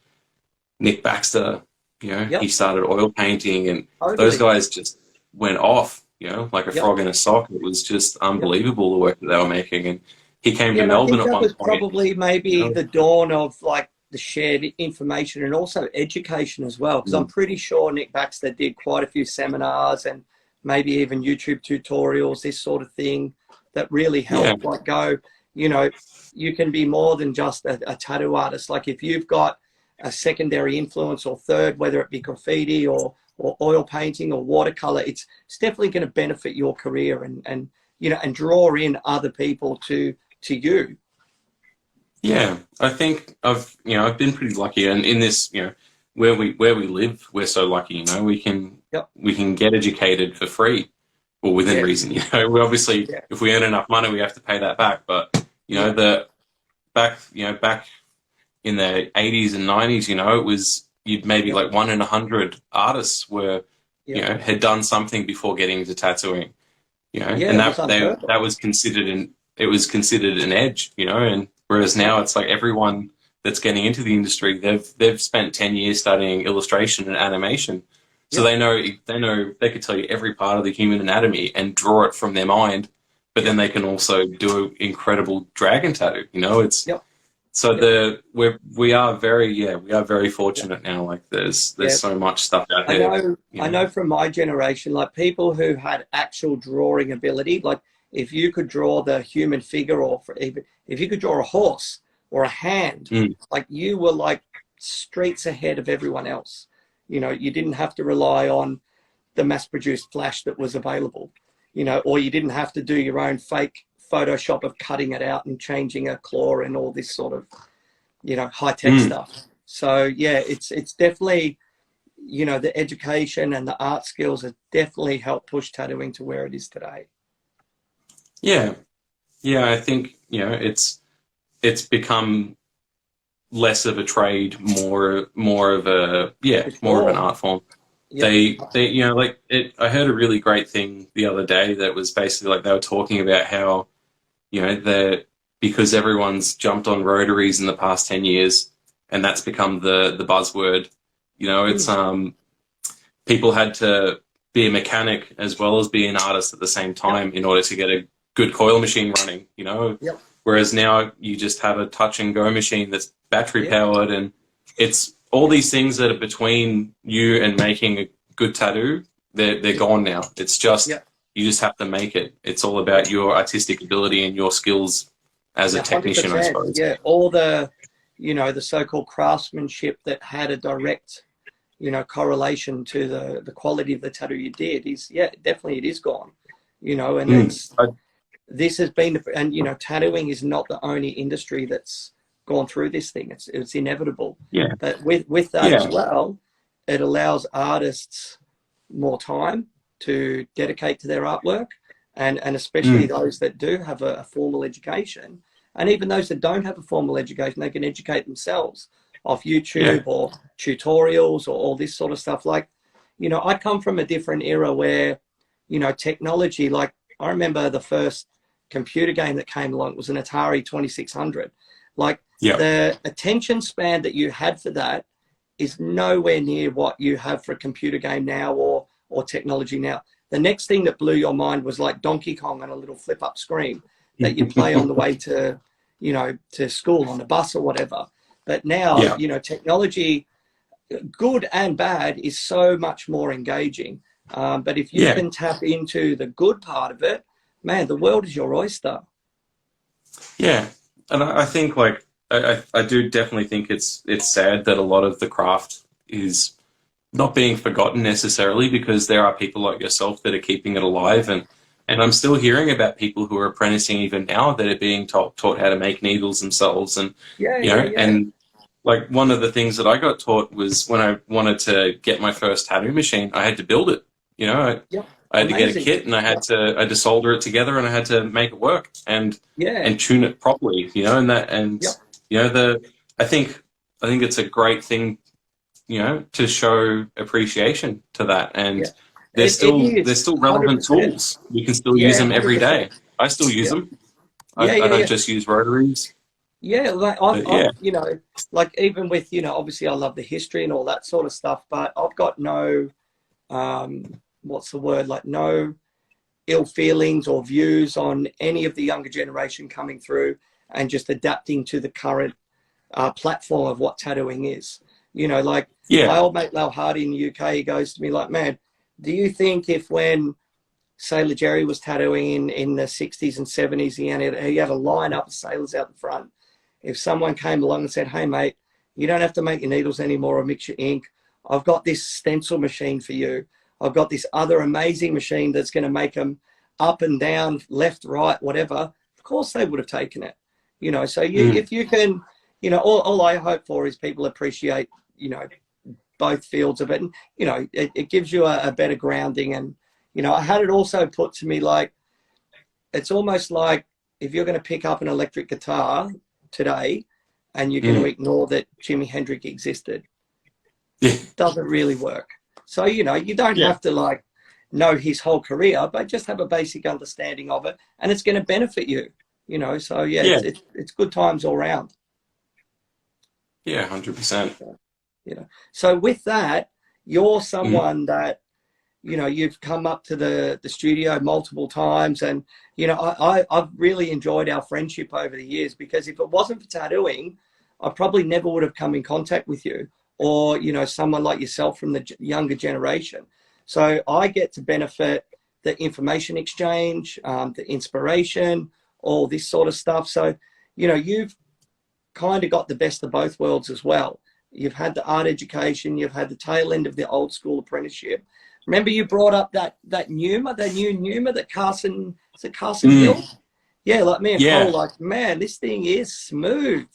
Speaker 5: Nick Baxter, you know, he started oil painting, and those guys just went off, you know, like a frog in a sock. It was just unbelievable the work that they were making. And he came to Melbourne at one point.
Speaker 1: Probably maybe the dawn of like the shared information and also education as well, because I'm pretty sure Nick Baxter did quite a few seminars and maybe even YouTube tutorials, this sort of thing, that really helped like go, you know, you can be more than just a tattoo artist. Like if you've got a secondary influence or third, whether it be graffiti or oil painting or watercolor, it's definitely going to benefit your career and you know, and draw in other people to you.
Speaker 5: Yeah, I think I've been pretty lucky, and in this, you know, where we live, we're so lucky. You know, we can get educated for free, or within reason. You know, we obviously, if we earn enough money, we have to pay that back. But you know, back in the 80s and 90s, you know, it was maybe like 1 in 100 artists were, you know, had done something before getting into tattooing. You know, and that was considered an edge. You know, and whereas now it's like everyone that's getting into the industry, they've spent 10 years studying illustration and animation. So they know they could tell you every part of the human anatomy and draw it from their mind, but then they can also do an incredible dragon tattoo. You know, it's so we are very fortunate now. Like there's so much stuff out there.
Speaker 1: I know from my generation, like people who had actual drawing ability, like if you could draw the human figure, or even if you could draw a horse or a hand, like you were like streets ahead of everyone else. You know, you didn't have to rely on the mass-produced flash that was available, you know, or you didn't have to do your own fake Photoshop of cutting it out and changing a claw and all this sort of, you know, high-tech stuff. So, yeah, it's definitely, you know, the education and the art skills have definitely helped push tattooing to where it is today.
Speaker 5: Yeah, Yeah, I think, it's become less of a trade, more of a
Speaker 1: For
Speaker 5: more of an
Speaker 1: sure.
Speaker 5: art form.
Speaker 1: Yep.
Speaker 5: They like it. I heard a really great thing the other day that was basically like they were talking about how that because everyone's jumped on rotaries in the past 10 years, and that's become the buzzword. It's
Speaker 1: Mm.
Speaker 5: people had to be a mechanic as well as be an artist at the same
Speaker 1: Yep.
Speaker 5: time in order to get a good coil machine running.
Speaker 1: Yep.
Speaker 5: Whereas now you just have a touch and go machine that's battery
Speaker 1: Yep.
Speaker 5: powered, and it's all these things that are between you and making a good tattoo. They're gone now. It's just
Speaker 1: Yep.
Speaker 5: you just have to make it. It's all about your artistic ability and your skills as a
Speaker 1: Yeah,
Speaker 5: technician, I
Speaker 1: 100%.
Speaker 5: suppose.
Speaker 1: Yeah, all the so-called craftsmanship that had a direct, correlation to the quality of the tattoo you did is, yeah, definitely it is gone. And this has been, and tattooing is not the only industry that's gone through this thing. It's inevitable.
Speaker 5: Yeah,
Speaker 1: But with that as
Speaker 5: yeah,
Speaker 1: well, it allows artists more time to dedicate to their artwork, and especially
Speaker 5: mm,
Speaker 1: those that do have a formal education, and even those that don't have a formal education, they can educate themselves off
Speaker 5: yeah,
Speaker 1: YouTube or tutorials or all this sort of stuff. Like, I come from a different era where, technology, like I remember the first computer game that came along was an Atari 2600. Like,
Speaker 5: yeah,
Speaker 1: the attention span that you had for that is nowhere near what you have for a computer game now, or technology now. The next thing that blew your mind was like Donkey Kong on a little flip up screen that you play on the way to school on the bus or whatever. But now,
Speaker 5: yeah,
Speaker 1: technology, good and bad, is so much more engaging. But if you
Speaker 5: yeah.
Speaker 1: can tap into the good part of it, man, the world is your oyster.
Speaker 5: Yeah, and I think like I do definitely think it's sad that a lot of the craft is not being forgotten necessarily because there are people like yourself that are keeping it alive, and I'm still hearing about people who are apprenticing even now that are being taught how to make needles themselves, and
Speaker 1: Yeah, yeah, yeah.
Speaker 5: and like one of the things that I got taught was when I wanted to get my first tattoo machine, I had to build it.
Speaker 1: Yep.
Speaker 5: I had to get a
Speaker 1: Amazing.
Speaker 5: kit and I had to solder it together and I had to make it work
Speaker 1: Yeah.
Speaker 5: and tune it properly,
Speaker 1: Yep.
Speaker 5: the I think it's a great thing, to show appreciation to that,
Speaker 1: Yeah.
Speaker 5: and
Speaker 1: It
Speaker 5: they're
Speaker 1: is
Speaker 5: still relevant
Speaker 1: 100%.
Speaker 5: tools. You can still use
Speaker 1: Yeah,
Speaker 5: them every
Speaker 1: 100%.
Speaker 5: day. I still use
Speaker 1: Yeah.
Speaker 5: them.
Speaker 1: Yeah,
Speaker 5: I
Speaker 1: yeah,
Speaker 5: don't
Speaker 1: yeah.
Speaker 5: just use rotaries,
Speaker 1: Yeah, like
Speaker 5: but yeah,
Speaker 1: like even with, obviously I love the history and all that sort of stuff, but I've got no, what's the word, like no ill feelings or views on any of the younger generation coming through and just adapting to the current platform of what tattooing is. Like my
Speaker 5: yeah,
Speaker 1: old mate Lal Hardy in the UK, he goes to me like, man, do you think if when Sailor Jerry was tattooing in the 60s and 70s, he had a lineup of sailors out the front. If someone came along and said, hey, mate, you don't have to make your needles anymore or mix your ink. I've got this stencil machine for you. I've got this other amazing machine that's going to make them up and down, left, right, whatever. Of course they would have taken it. So
Speaker 5: mm,
Speaker 1: if you can, all I hope for is people appreciate, both fields of it. And, it gives you a better grounding. And, I had it also put to me like, it's almost like if you're going to pick up an electric guitar today and you're going to
Speaker 5: mm,
Speaker 1: ignore that Jimi Hendrix existed,
Speaker 5: yeah,
Speaker 1: doesn't really work. So, you don't
Speaker 5: yeah,
Speaker 1: have to like know his whole career, but just have a basic understanding of it and it's going to benefit you, So yeah,
Speaker 5: yeah,
Speaker 1: it's good times all around.
Speaker 5: yeah, 100%.
Speaker 1: So with that, you're
Speaker 5: Mm,
Speaker 1: someone that, you've come up to the studio multiple times, and I've really enjoyed our friendship over the years, because if it wasn't for tattooing, I probably never would have come in contact with you, or someone like yourself from the younger generation. So I get to benefit the information exchange, the inspiration, all this sort of stuff. So you've kind of got the best of both worlds as well. You've had the art education, you've had the tail end of the old school apprenticeship. Remember you brought up that Numa, that new Numa that Carson, is it Carson
Speaker 5: mm,
Speaker 1: built? Yeah, like me and Cole,
Speaker 5: yeah,
Speaker 1: like, man, this thing is smooth.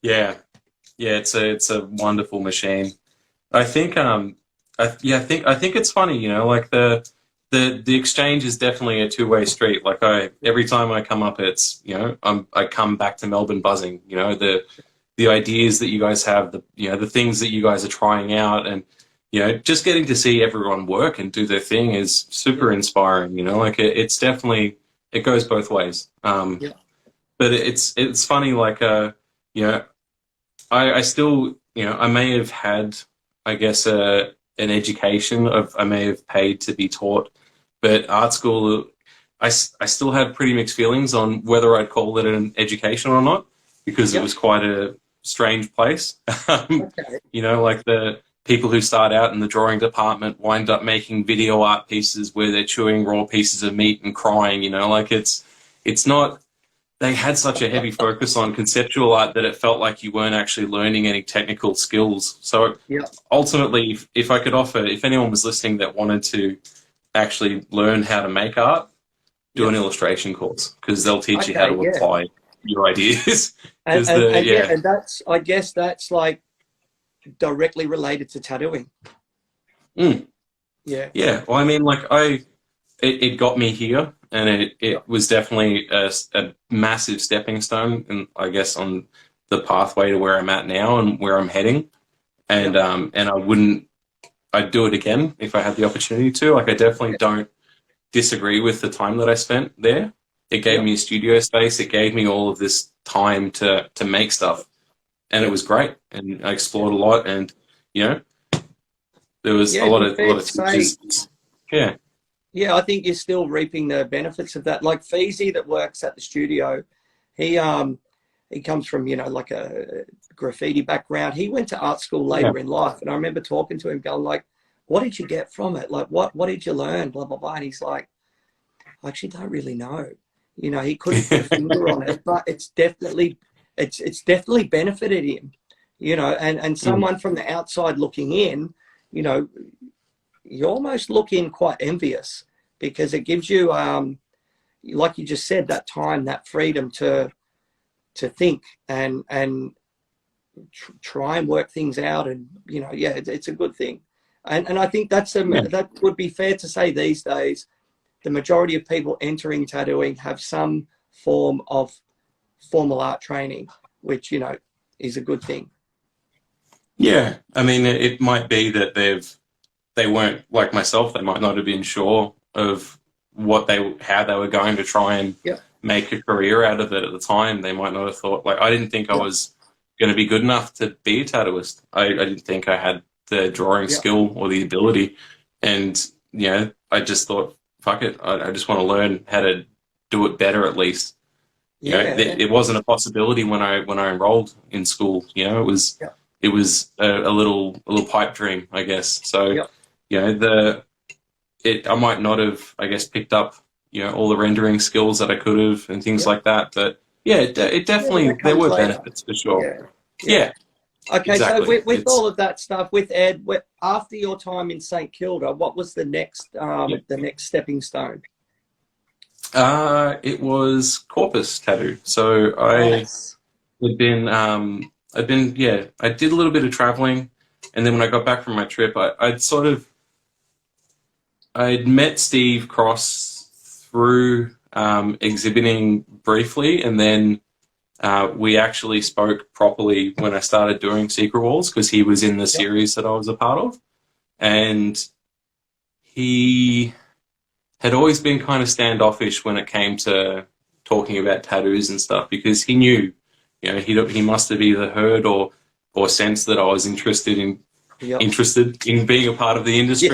Speaker 5: yeah, yeah. It's a wonderful machine. I think I think it's funny, like the exchange is definitely a two-way street. Like every time I come up, it's, you know, I come back to Melbourne buzzing. You know, the ideas that you guys have, the things that you guys are trying out, and you know, just getting to see everyone work and do their thing is super inspiring. You know, like it's definitely, it goes both ways. But it's funny, like you know, I still, you know, I may have had, I guess, an education I may have paid to be taught, but art school, I still had pretty mixed feelings on whether I'd call it an education or not, because it was quite a strange place. You know, like the people who start out in the drawing department wind up making video art pieces where they're chewing raw pieces of meat and crying, you know, like it's not, they had such a heavy focus on conceptual art that it felt like you weren't actually learning any technical skills. So ultimately, if I could offer, if anyone was listening that wanted to actually learn how to make art, do an illustration course, because they'll teach you how to apply your ideas.
Speaker 1: And that's, I guess that's like directly related to tattooing. Yeah.
Speaker 5: Well, I mean, like it got me here, and it was definitely a massive stepping stone, and I guess on the pathway to where I'm at now and where I'm heading. And I'd do it again if I had the opportunity to. Like, I definitely don't disagree with the time that I spent there. It gave me a studio space. It gave me all of this time to make stuff, and it was great. And I explored a lot, and you know, there was a lot of teachers.
Speaker 1: Yeah, I think you're still reaping the benefits of that. Like Feezy that works at the studio, he comes from, you know, like a graffiti background. He went to art school later in life, and I remember talking to him, going like, "What did you get from it? Like, what did you learn? Blah blah blah." And he's like, "I actually don't really know." You know, he couldn't put a finger on it, but it's definitely benefited him. You know, and someone from the outside looking in, you know, you almost look in quite envious, because it gives you, like you just said, that time, that freedom to think and try and work things out. And, you know, it's a good thing. And I think that would be fair to say these days, the majority of people entering tattooing have some form of formal art training, which, you know, is a good thing.
Speaker 5: Yeah. I mean, it might be that they weren't like myself. They might not have been sure of how they were going to try and make a career out of it at the time. They might not have thought, like, I didn't think I was going to be good enough to be a tattooist. I didn't think I had the drawing skill or the ability. And, you know, I just thought, fuck it. I just want to learn how to do it better, at least. You know, it wasn't a possibility when I enrolled in school. You know, it was a little pipe dream, I guess. So, you know, I might not have, I guess, picked up, you know, all the rendering skills that I could have and things like that. But yeah, it definitely, there were benefits for sure. Yeah.
Speaker 1: Okay,
Speaker 5: exactly.
Speaker 1: So with all of that stuff, with Ed, after your time in St Kilda, what was the next stepping stone?
Speaker 5: It was Corpus tattoo. So I did a little bit of traveling, and then when I got back from my trip, I'd met Steve Cross through exhibiting briefly, and then we actually spoke properly when I started doing Secret Walls, because he was in the series that I was a part of, and he had always been kind of standoffish when it came to talking about tattoos and stuff, because he knew, you know, he must have either heard or sensed that I was interested in being a part of the industry,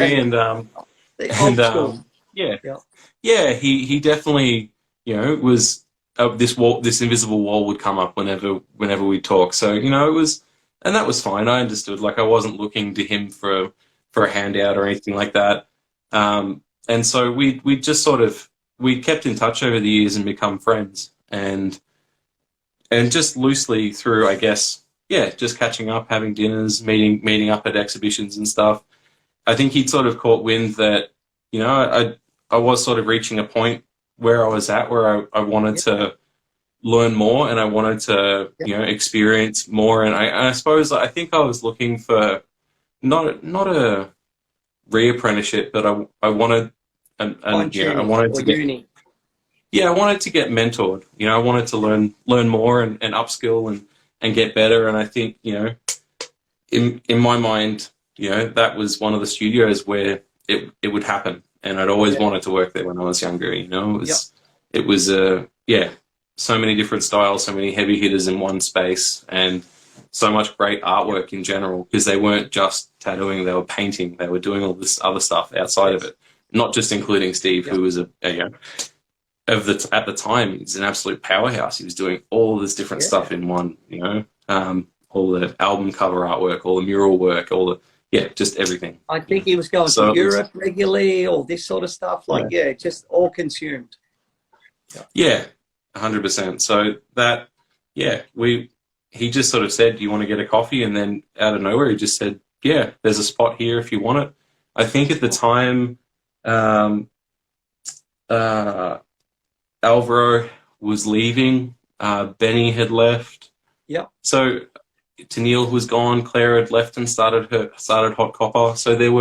Speaker 5: he definitely, you know, was this invisible wall would come up whenever we talk. So, you know, that was fine. I understood. Like, I wasn't looking to him for a handout or anything like that. And so we just we kept in touch over the years and become friends, and just loosely through, I guess, just catching up, having dinners, meeting up at exhibitions and stuff. I think he'd sort of caught wind that, you know, I was sort of reaching a point where I was at, where I wanted to learn more, and I wanted to, you know, experience more. And I suppose, I think I was looking for not a re-apprenticeship, but I wanted and you know, I
Speaker 1: tuning
Speaker 5: wanted
Speaker 1: or
Speaker 5: to get,
Speaker 1: uni.
Speaker 5: yeah, I wanted to get mentored. You know, I wanted to learn more and upskill and get better. And I think, you know, in my mind, you know, that was one of the studios where it would happen. And I'd always
Speaker 1: Yeah.
Speaker 5: wanted to work there when I was younger. You know,
Speaker 1: Yep.
Speaker 5: it was yeah, so many different styles, so many heavy hitters in one space, and so much great artwork in general, because they weren't just tattooing, they were painting, they were doing all this other stuff outside of it, not just including Steve,
Speaker 1: Yep.
Speaker 5: who was you know, at the time, he's an absolute powerhouse. He was doing all this different
Speaker 1: Yeah.
Speaker 5: stuff in one, you know, all the album cover artwork, all the mural work, all the, yeah, just everything.
Speaker 1: I think he was going
Speaker 5: So
Speaker 1: to
Speaker 5: it was-
Speaker 1: Europe regularly, all this sort of stuff. Like, yeah, just all consumed.
Speaker 5: Yeah, 100%. So that, yeah, he just sort of said, "Do you want to get a coffee?" And then out of nowhere, he just said, "Yeah, there's a spot here if you want it." I think at the time, Alvaro was leaving, Benny had left.
Speaker 1: Yep.
Speaker 5: So Tennille was gone, Claire had left and started Hot Copper. So there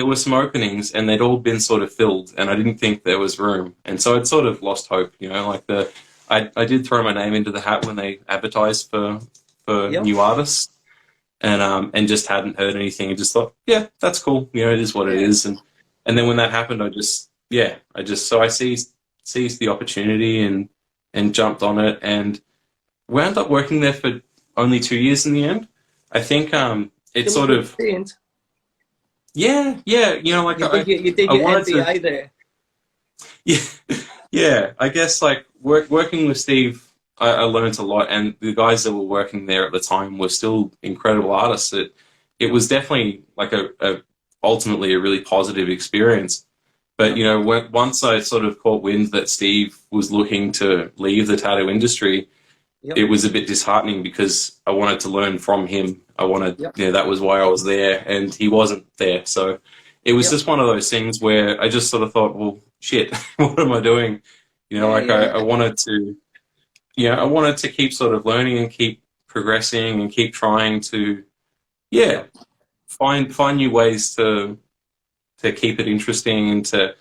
Speaker 5: were some openings, and they'd all been sort of filled, and I didn't think there was room. And so I'd sort of lost hope, you know, like I did throw my name into the hat when they advertised for
Speaker 1: Yep.
Speaker 5: new artists, and just hadn't heard anything, and just thought, yeah, that's cool, you know, it is what it is. And then when that happened, so I seized the opportunity and jumped on it, and wound up working there for only 2 years in the end. I think it sort of, yeah, you know, like
Speaker 1: You did
Speaker 5: I
Speaker 1: your
Speaker 5: wanted to-
Speaker 1: MBA there.
Speaker 5: yeah, I guess like working with Steve, I learned a lot, and the guys that were working there at the time were still incredible artists. It was definitely like ultimately a really positive experience. But you know, once I sort of caught wind that Steve was looking to leave the tattoo industry,
Speaker 1: Yep.
Speaker 5: it was a bit disheartening, because I wanted to learn from him.
Speaker 1: Yep.
Speaker 5: You know, that was why I was there, and he wasn't there. So it was just one of those things where I just sort of thought, well, shit, what am I doing? You know, I wanted to, you know, I wanted to keep sort of learning and keep progressing and keep trying to, yeah, find new ways to keep it interesting and to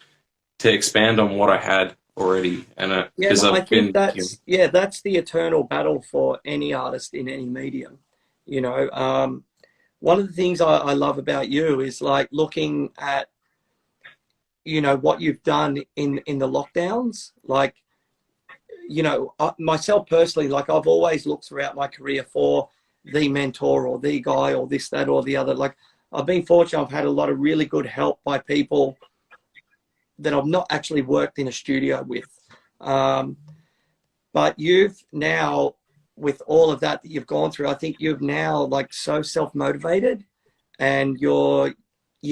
Speaker 5: expand on what I had already. And
Speaker 1: I
Speaker 5: I've
Speaker 1: think
Speaker 5: been,
Speaker 1: that's the eternal battle for any artist in any medium. You know, one of the things I love about you is like looking at, you know, what you've done in the lockdowns. Like, you know, myself personally, like I've always looked throughout my career for the mentor or the guy or this, that, or the other. Like I've been fortunate. I've had a lot of really good help by people that I've not actually worked in a studio with. But you've now, with all of that you've gone through, I think you've now like so self-motivated, and you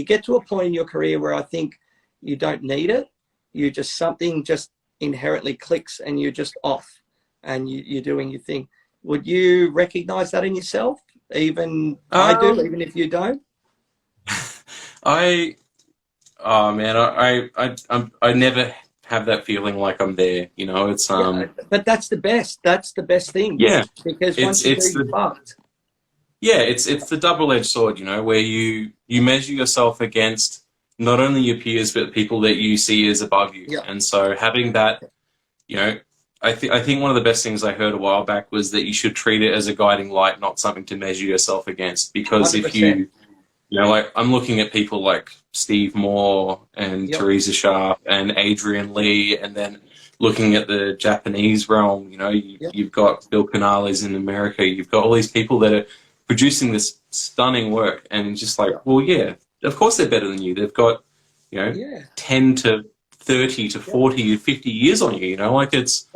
Speaker 1: get to a point in your career where I think you don't need it. You just, something just inherently clicks and you're just off and you're doing your thing. Would you recognize that in yourself? Even I do, even if you don't.
Speaker 5: I never have that feeling like I'm there. You know, it's
Speaker 1: but that's the best. That's the best thing.
Speaker 5: Yeah,
Speaker 1: because once you do, you're fucked.
Speaker 5: Yeah, it's the double-edged sword. You know, where you measure yourself against not only your peers but people that you see as above you.
Speaker 1: Yeah.
Speaker 5: And so having that, you know, I think one of the best things I heard a while back was that you should treat it as a guiding light, not something to measure yourself against. Because
Speaker 1: 100%.
Speaker 5: if you know, like I'm looking at people like Steve Moore and Teresa Sharp and Adrian Lee, and then looking at the Japanese realm, you know, you've got Bill Canales in America, you've got all these people that are producing this stunning work, and just like, well, yeah, of course they're better than you. They've got, you know, 10 to 30 to 40 to 50 years on you, you know, like it's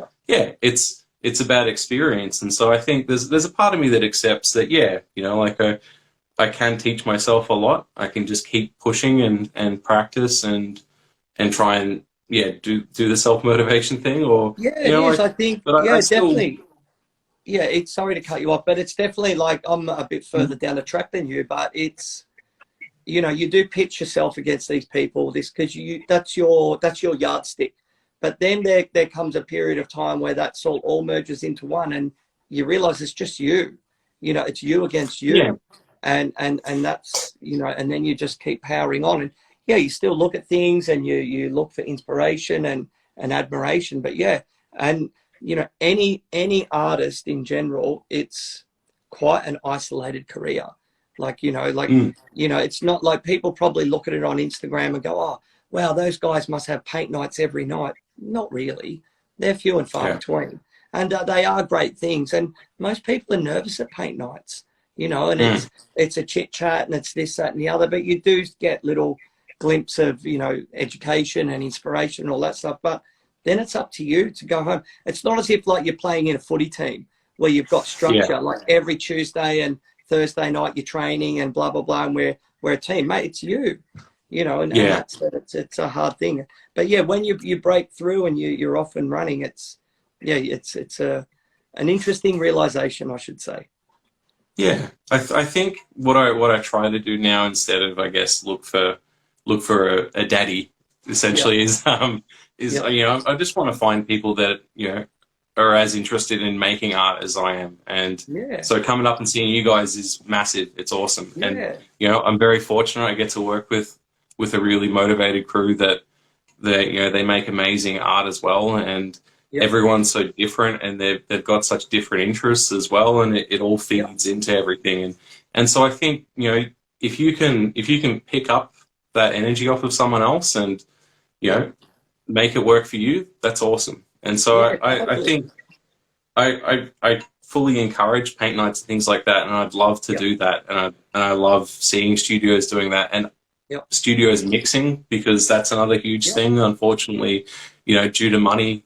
Speaker 5: about experience. And so I think there's a part of me that accepts that, you know, like I can teach myself a lot. I can just keep pushing and practice and try and do the self-motivation thing, or
Speaker 1: you
Speaker 5: know,
Speaker 1: it is.
Speaker 5: like,
Speaker 1: I think
Speaker 5: I still,
Speaker 1: definitely. Yeah, it's, sorry to cut you off, but it's definitely like I'm a bit further down the track than you, but it's, you know, you do pitch yourself against these people, because that's your yardstick. But then there comes a period of time where that's all merges into one, and you realize it's just you. You know, it's you against you.
Speaker 5: Yeah.
Speaker 1: And that's, you know, and then you just keep powering on. And yeah, you still look at things and you look for inspiration and admiration. But yeah, and you know, any artist in general, it's quite an isolated career. Like, you know, it's not like people probably look at it on Instagram and go, oh, wow, those guys must have paint nights every night. Not really. They're few and far between. And they are great things. And most people are nervous at paint nights, you know, and it's a chit chat and it's this, that, and the other. But you do get little glimpse of, you know, education and inspiration and all that stuff. But then it's up to you to go home. It's not as if like you're playing in a footy team where you've got structure, like every Tuesday and Thursday night you're training and blah, blah, blah. And we're a team, mate. It's you. You know, and it's a hard thing. But yeah, when you break through and you're off and running, it's an interesting realization, I should say.
Speaker 5: Yeah, I think what I try to do now, instead of, I guess, look for a daddy, essentially, is you know, I just want to find people that, you know, are as interested in making art as I am. And so coming up and seeing you guys is massive. It's awesome. And you know, I'm very fortunate I get to work with a really motivated crew that you know, they make amazing art as well, and everyone's so different, and they've got such different interests as well, and it all feeds into everything. And so I think, you know, if you can pick up that energy off of someone else and, you know, make it work for you, that's awesome. And so I think I fully encourage paint nights and things like that, and I'd love to do that, and I love seeing studios doing that, and studios mixing, because that's another huge thing. Unfortunately, you know, due to money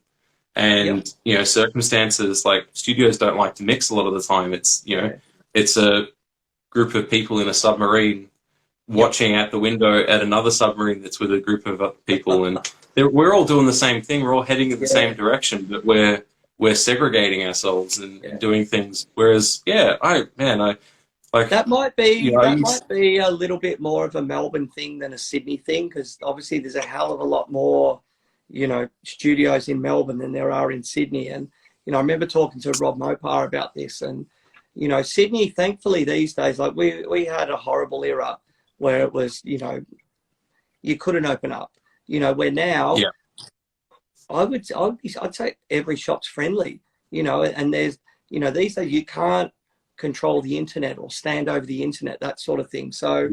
Speaker 5: and you know, circumstances, like, studios don't like to mix a lot of the time. It's, you know, it's a group of people in a submarine watching out the window at another submarine that's with a group of other people, and we're all doing the same thing. We're all heading in the same direction, but we're segregating ourselves and doing things. Whereas, like,
Speaker 1: that might be
Speaker 5: you know,
Speaker 1: might be a little bit more of a Melbourne thing than a Sydney thing, because obviously there's a hell of a lot more, you know, studios in Melbourne than there are in Sydney. And you know, I remember talking to Rob Mopar about this, and you know, Sydney, thankfully these days, like we had a horrible era where it was, you know, you couldn't open up, you know, where now I'd say every shop's friendly, you know, and there's, you know, these days you can't control the internet or stand over the internet, that sort of thing. So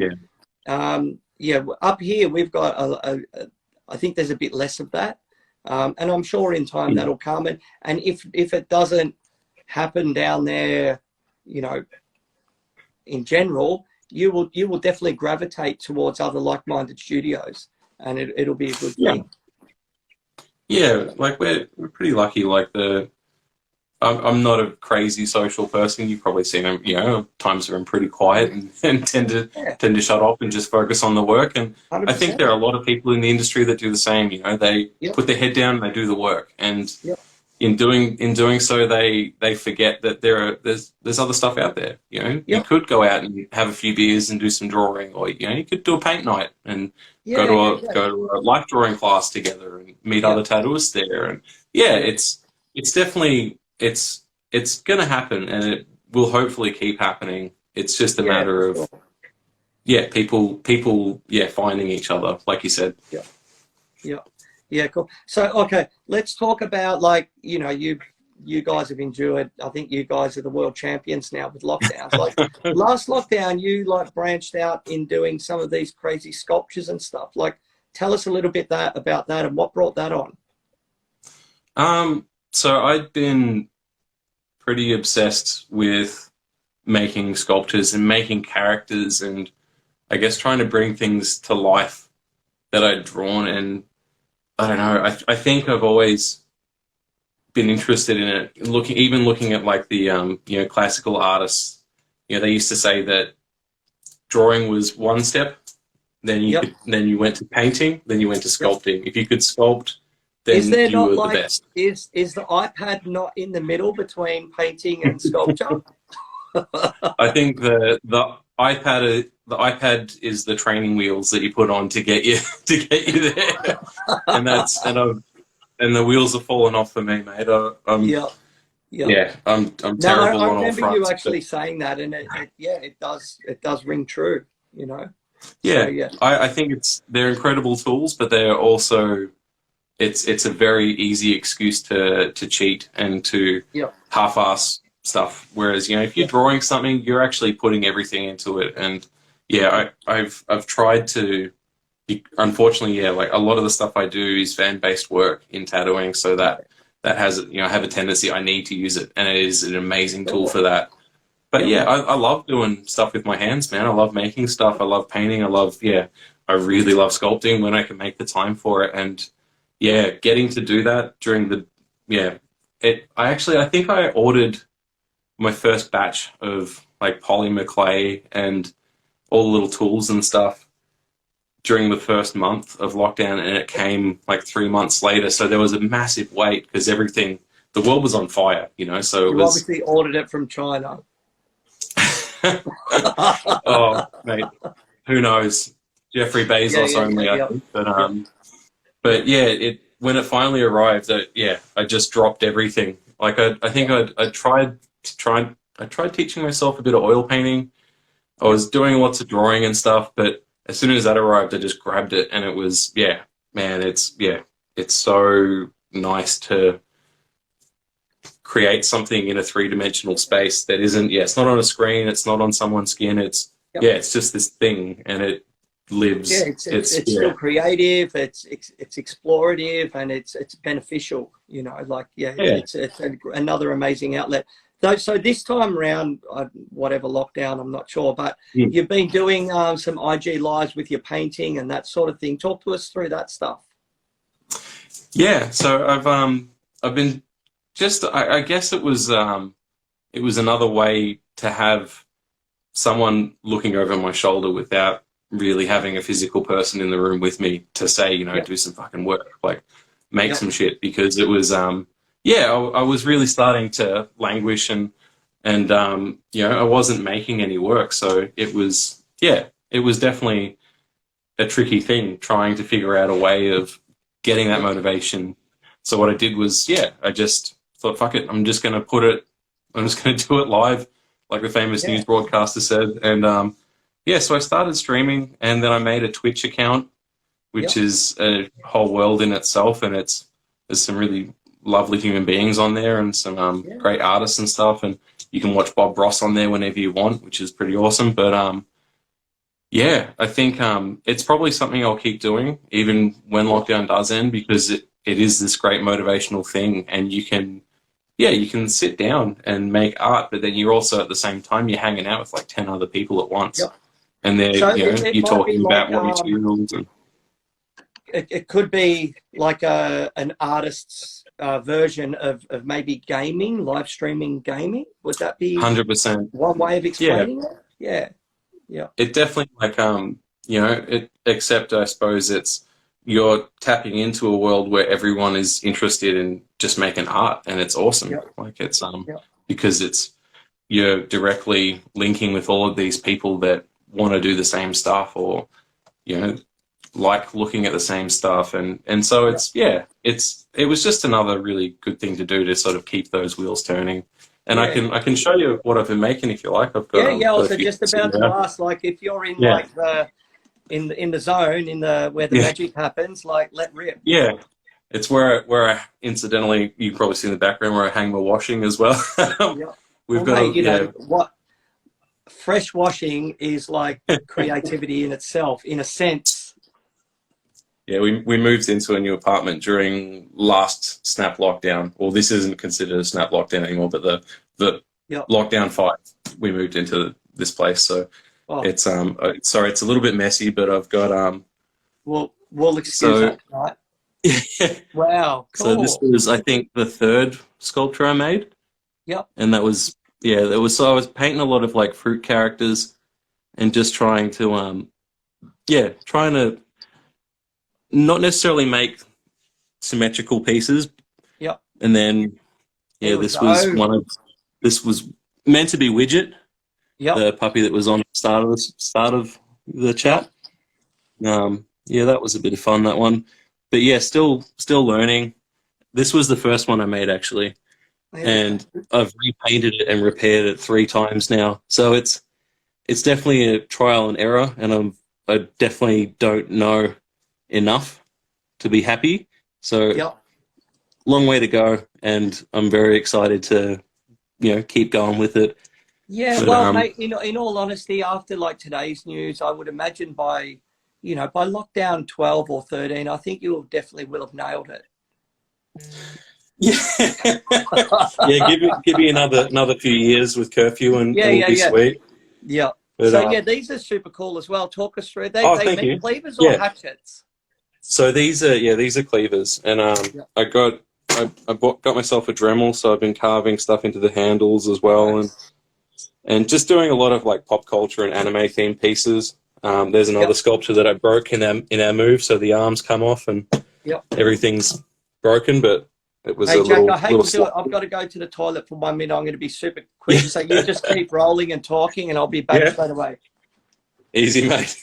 Speaker 1: up here we've got I think there's a bit less of that, and I'm sure in time that'll come. And if it doesn't happen down there, you know, in general, you will definitely gravitate towards other like-minded studios, and it'll be a good thing.
Speaker 5: Yeah, like we're pretty lucky. Like I'm not a crazy social person. You've probably seen them, you know, times when I'm pretty quiet and tend to shut off and just focus on the work. And 100%. I think there are a lot of people in the industry that do the same. You know, they put their head down and they do the work. And in doing so, they forget that there's other stuff out there. You know, you could go out and have a few beers and do some drawing, or you know, you could do a paint night and go to a life drawing class together and meet other tattooists there. And it's definitely. It's going to happen, and it will hopefully keep happening. It's just a matter of people finding each other, like you said.
Speaker 1: Yeah, cool. So okay, let's talk about, like, you know, you guys have endured, I think you guys are the world champions now with lockdowns. Like, last lockdown you like branched out in doing some of these crazy sculptures and stuff. Like, tell us a little bit about that and what brought that on.
Speaker 5: So I'd been pretty obsessed with making sculptures and making characters, and I guess trying to bring things to life that I'd drawn. And I don't know, I think I've always been interested in it. Looking at like the you know, classical artists, you know, they used to say that drawing was one step, then you went to painting, then you went to sculpting. If you could sculpt, then
Speaker 1: is there
Speaker 5: you
Speaker 1: not,
Speaker 5: were
Speaker 1: like,
Speaker 5: the best.
Speaker 1: Is the iPad not in the middle between painting and sculpture?
Speaker 5: I think the iPad is the training wheels that you put on to get you there, and the wheels have fallen off for me, mate. I'm terrible
Speaker 1: I
Speaker 5: on all
Speaker 1: remember
Speaker 5: fronts.
Speaker 1: you actually saying that, and it does ring true, you know.
Speaker 5: Yeah,
Speaker 1: So, yeah.
Speaker 5: I think they're incredible tools, but they're also it's a very easy excuse to cheat and to
Speaker 1: Yeah.
Speaker 5: half-ass stuff. Whereas, you know, if you're drawing something, you're actually putting everything into it. And yeah, I've tried to. Unfortunately, yeah, like a lot of the stuff I do is fan-based work in tattooing, so that has, you know, I have a tendency, I need to use it, and it is an amazing tool for that. But yeah, I love doing stuff with my hands, man. I love making stuff. I love painting. I really love sculpting when I can make the time for it. And yeah, getting to do that during I think I ordered my first batch of like polymer clay and all the little tools and stuff during the first month of lockdown, and it came like 3 months later. So there was a massive wait because the world was on fire, you know. So
Speaker 1: You obviously ordered it from China.
Speaker 5: Oh, mate, who knows? Jeffrey Bezos only, I think. But yeah, when it finally arrived, I just dropped everything. Like I think I tried teaching myself a bit of oil painting. I was doing lots of drawing and stuff, but as soon as that arrived, I just grabbed it, and it was man, it's so nice to create something in a three-dimensional space that isn't it's not on a screen, it's not on someone's skin, it's just this thing, and it lives.
Speaker 1: It's still creative, it's explorative, and it's beneficial, you know, like it's another amazing outlet. So this time around, whatever lockdown, I'm not sure, but you've been doing some IG lives with your painting and that sort of thing. Talk to us through that stuff.
Speaker 5: Yeah, so I've been just, I guess it was another way to have someone looking over my shoulder without really having a physical person in the room with me to say, you know, do some fucking work, like make some shit, because it was I was really starting to languish and you know, I wasn't making any work, so it was definitely a tricky thing trying to figure out a way of getting that motivation. So what I did was I just thought, fuck it, I'm just going to do it live, like the famous news broadcaster said. And so I started streaming, and then I made a Twitch account, which is a whole world in itself, and there's some really lovely human beings on there and some great artists and stuff, and you can watch Bob Ross on there whenever you want, which is pretty awesome. But I think it's probably something I'll keep doing even when lockdown does end, because it is this great motivational thing, and you can sit down and make art, but then you're also at the same time you're hanging out with like 10 other people at once, and they're you're talking about materials. And
Speaker 1: it could be like an artist's version of maybe gaming, live streaming gaming. Would that be
Speaker 5: 100%
Speaker 1: one way of explaining it? Yeah.
Speaker 5: It definitely, like except I suppose you're tapping into a world where everyone is interested in just making art, and it's awesome. Like it's because you're directly linking with all of these people that want to do the same stuff, or you know, like looking at the same stuff, and so it was just another really good thing to do to sort of keep those wheels turning. And I can show you what I've been making if you like. I've got
Speaker 1: I was just about to ask, like, if you're in like in the zone, where the magic happens, like, let rip. Yeah,
Speaker 5: it's where I incidentally, you probably see in the background where I hang my washing as well. We've got
Speaker 1: know what fresh washing is like creativity in itself, in a sense.
Speaker 5: Yeah, we moved into a new apartment during last snap lockdown. Well, this isn't considered a snap lockdown anymore, but the lockdown 5, we moved into this place. So it's sorry, it's a little bit messy, but I've got
Speaker 1: we'll excuse that, right? Wow, cool.
Speaker 5: So this was, I think, the 3rd sculpture I made.
Speaker 1: Yep.
Speaker 5: And that was so I was painting a lot of like fruit characters and just trying to not necessarily make symmetrical pieces.
Speaker 1: Yep.
Speaker 5: And then this was meant to be Widget.
Speaker 1: Yep.
Speaker 5: The puppy that was on the start of the chat. That was a bit of fun, that one. But still learning. This was the first one I made, actually. And I've repainted it and repaired it 3 times now. So it's definitely a trial and error, and I'm I definitely don't know enough to be happy. So
Speaker 1: Yep.
Speaker 5: long way to go, and I'm very excited to, keep going with it.
Speaker 1: Yeah,
Speaker 5: But
Speaker 1: well, mate, in all honesty, after like today's news, I would imagine by lockdown 12 or 13, I think you definitely will have nailed it.
Speaker 5: yeah, yeah. Give me another few years with curfew, and
Speaker 1: Yeah,
Speaker 5: it'll
Speaker 1: yeah,
Speaker 5: be
Speaker 1: yeah.
Speaker 5: sweet.
Speaker 1: Yeah.
Speaker 5: But
Speaker 1: So yeah, these are super cool as well. Talk us through. They
Speaker 5: oh,
Speaker 1: they
Speaker 5: thank
Speaker 1: meant
Speaker 5: you.
Speaker 1: cleavers or
Speaker 5: Yeah.
Speaker 1: hatchets?
Speaker 5: So these are cleavers, and
Speaker 1: Yeah.
Speaker 5: got myself a Dremel, so I've been carving stuff into the handles as well,
Speaker 1: Nice.
Speaker 5: and just doing a lot of like pop culture and anime themed pieces. There's another
Speaker 1: Yep.
Speaker 5: sculpture that I broke in our move, so the arms come off and
Speaker 1: Yep.
Speaker 5: everything's broken, but it was
Speaker 1: Hey,
Speaker 5: a
Speaker 1: Jack, I hate
Speaker 5: little
Speaker 1: to do it.
Speaker 5: slap.
Speaker 1: I've got to go to the toilet for 1 minute. I'm going to be super quick. So you just keep rolling and talking, and I'll be back
Speaker 5: Yeah.
Speaker 1: straight away.
Speaker 5: Easy, mate.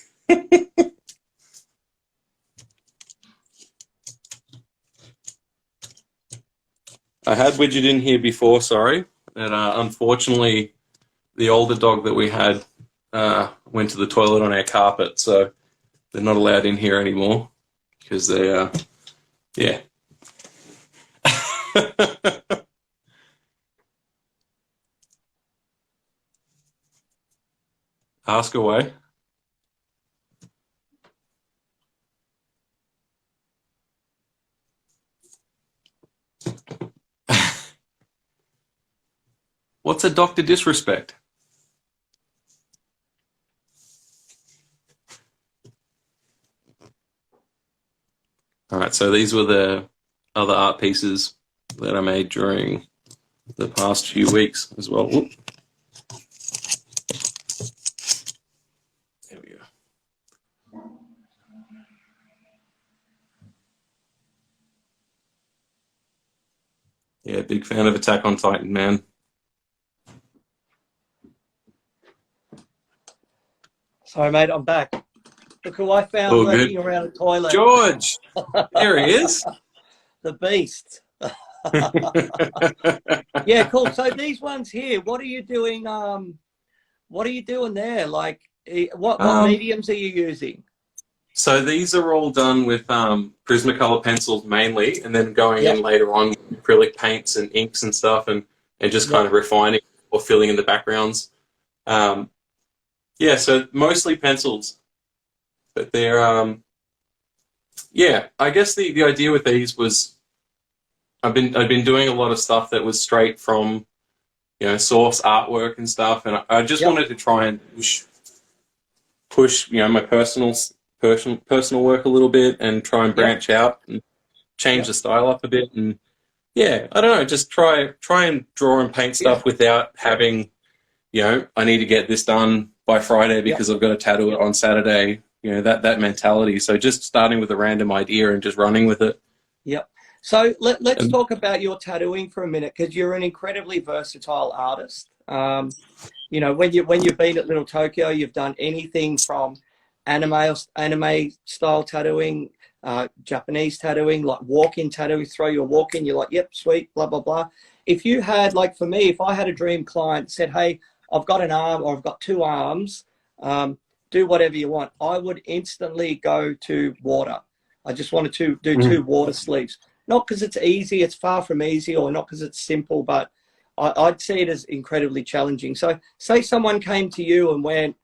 Speaker 5: I had Widget in here before, sorry. And unfortunately, the older dog that we had went to the toilet on our carpet, so they're not allowed in here anymore because they, yeah. Ask away. What's a Dr. Disrespect? All right, so these were the other art pieces that I made during the past few weeks as well. Whoop. There we go. Yeah, big fan of Attack on Titan, man.
Speaker 1: Sorry, mate, I'm back. Look who I found
Speaker 5: Oh,
Speaker 1: lurking
Speaker 5: good.
Speaker 1: around the toilet.
Speaker 5: George! There he is.
Speaker 1: The beast. Yeah, cool. So these ones here, what are you doing? What are you doing there? Like, what mediums are you using?
Speaker 5: So these are all done with Prismacolor pencils mainly, and then going
Speaker 1: Yep.
Speaker 5: in later on with acrylic paints and inks and stuff, and just kind of refining or filling in the backgrounds. Yeah, so mostly pencils, but they're yeah. I guess the idea with these was I've been doing a lot of stuff that was straight from source artwork and stuff, and I just wanted to try and push my personal work a little bit and try and branch out and change the style up a bit, and yeah, I don't know, just try and draw and paint stuff without having I need to get this done by Friday because I've got to tattoo it on Saturday, that mentality. So just starting with a random idea and just running with it.
Speaker 1: Yep. So let's talk about your tattooing for a minute, because you're an incredibly versatile artist. When you've been at Little Tokyo, you've done anything from anime style tattooing, Japanese tattooing, like walk-in tattooing, throw your walk-in, you're like, yep, sweet, blah, blah, blah. If you had, like for me, if I had a dream client said, hey, I've got an arm or I've got two arms, do whatever you want, I would instantly go to water. I just wanted to do two water sleeves. Not because it's easy, it's far from easy, or not because it's simple, but I'd see it as incredibly challenging. So say someone came to you and went,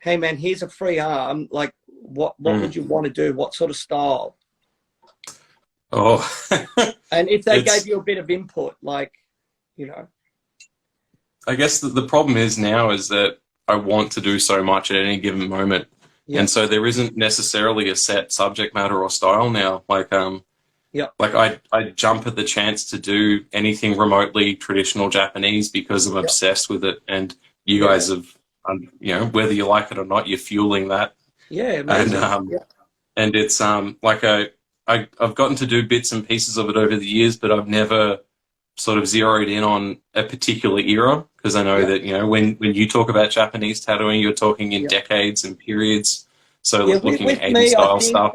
Speaker 1: hey man, here's a free arm, like what would you want to do? What sort of style?
Speaker 5: Oh.
Speaker 1: And if they gave you a bit of input, like,
Speaker 5: I guess the problem is now is that I want to do so much at any given moment. And so there isn't necessarily a set subject matter or style now. Like, like I jump at the chance to do anything remotely traditional Japanese because I'm obsessed with it. And you guys have, whether you like it or not, you're fueling that.
Speaker 1: Yeah, amazing.
Speaker 5: And it's like I've gotten to do bits and pieces of it over the years, but I've never sort of zeroed in on a particular era, because I know that when you talk about Japanese tattooing, you're talking in decades and periods. So looking at 80s style stuff.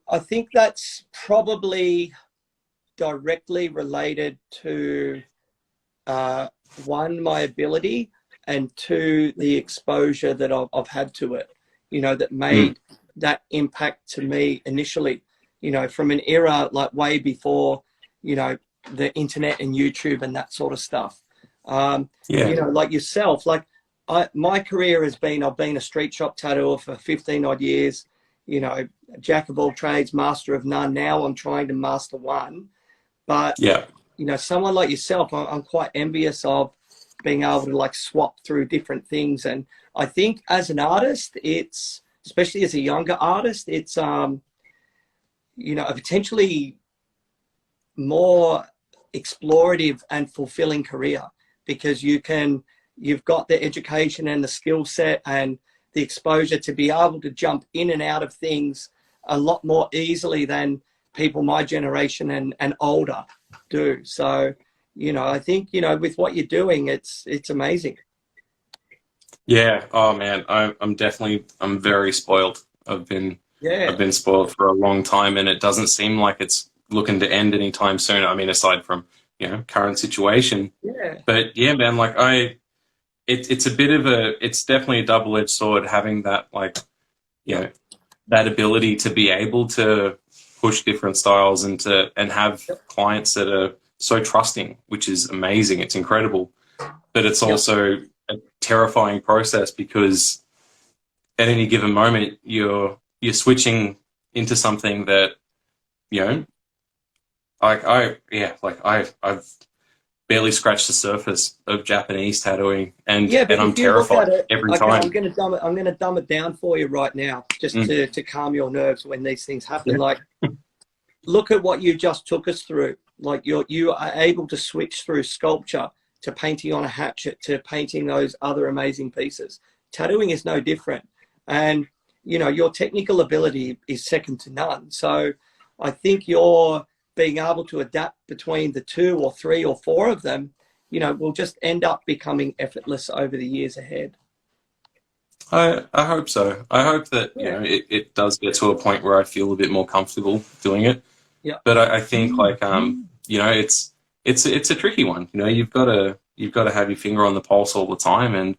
Speaker 1: I think that's probably directly related to one, my ability, and two, the exposure that I've had to it. that made that impact to me initially, from an era like way before, the internet and YouTube and that sort of stuff. Like yourself, like my career has been, I've been a street shop tattooer for 15 odd years, jack of all trades, master of none. Now I'm trying to master one. But, someone like yourself, I'm quite envious of being able to like swap through different things. And I think as an artist, it's, especially as a younger artist, it's, a potentially more explorative and fulfilling career, because you've got the education and the skill set and the exposure to be able to jump in and out of things a lot more easily than people my generation and older do. So, I think, with what you're doing, it's amazing.
Speaker 5: Yeah. Oh man, I'm very spoiled. I've been spoiled for a long time, and it doesn't seem like it's looking to end anytime soon. I mean, aside from, current situation.
Speaker 1: Yeah.
Speaker 5: But yeah, man, like it's definitely a double-edged sword having that, like, that ability to be able to push different styles and have clients that are so trusting, which is amazing. It's incredible. But it's also a terrifying process, because at any given moment you're switching into something that, I've barely scratched the surface of Japanese tattooing, and I'm terrified every time.
Speaker 1: I'm going to dumb it down for you right now, just to calm your nerves when these things happen. Like, look at what you just took us through. Like, you are able to switch through sculpture to painting on a hatchet to painting those other amazing pieces. Tattooing is no different, and your technical ability is second to none. So I think you're being able to adapt between the 2 or 3 or 4 of them, will just end up becoming effortless over the years ahead.
Speaker 5: I hope so. I hope that it does get to a point where I feel a bit more comfortable doing it.
Speaker 1: Yeah.
Speaker 5: But I think it's a tricky one. You've got to have your finger on the pulse all the time and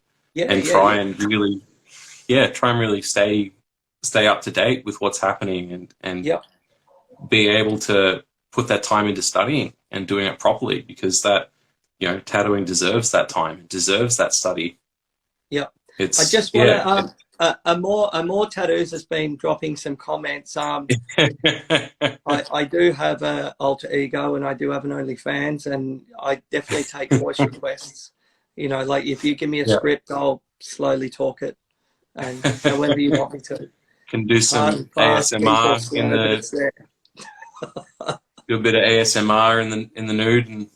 Speaker 5: try and really stay up to date with what's happening and be able to put that time into studying and doing it properly, because that, tattooing deserves that time, it deserves that study.
Speaker 1: Yeah. I just want to, a more tattoos has been dropping some comments. I do have an alter ego, and I do have an OnlyFans, and I definitely take voice requests. Like, if you give me a script, I'll slowly talk it, and however you want me to.
Speaker 5: Can do some ASMR in the. Do a bit of ASMR in the nude and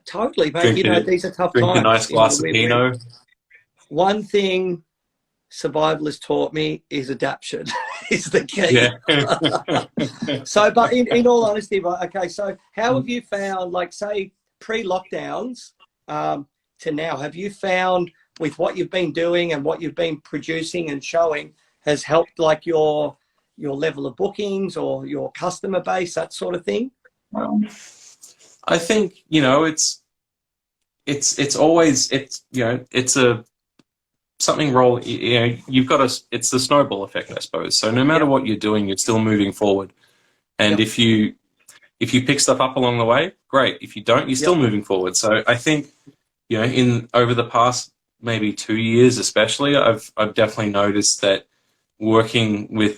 Speaker 1: totally, mate. These are tough times.
Speaker 5: Drink a nice glass of Pinot.
Speaker 1: One thing survival has taught me is adaptation is the key.
Speaker 5: Yeah.
Speaker 1: So, but in all honesty, right? Okay. So, how have you found, like, say, pre-lockdowns to now? Have you found with what you've been doing and what you've been producing and showing has helped, like, your level of bookings or your customer base, that sort of thing?
Speaker 5: I think, it's always, it's a something roll, you've got it's the snowball effect, I suppose. So no matter what you're doing, you're still moving forward. And if you pick stuff up along the way, great. If you don't, you're still moving forward. So I think, in over the past maybe 2 years, especially, I've definitely noticed that working with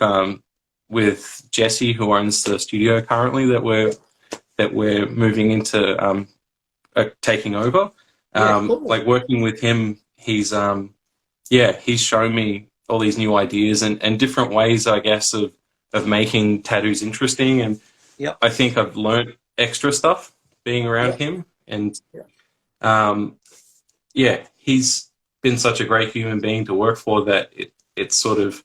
Speaker 5: Jesse, who owns the studio currently that we're moving into taking over. Cool. Like, working with him, he's shown me all these new ideas and different ways, I guess, of making tattoos interesting. And I think I've learned extra stuff being around him. And he's been such a great human being to work for that it's sort of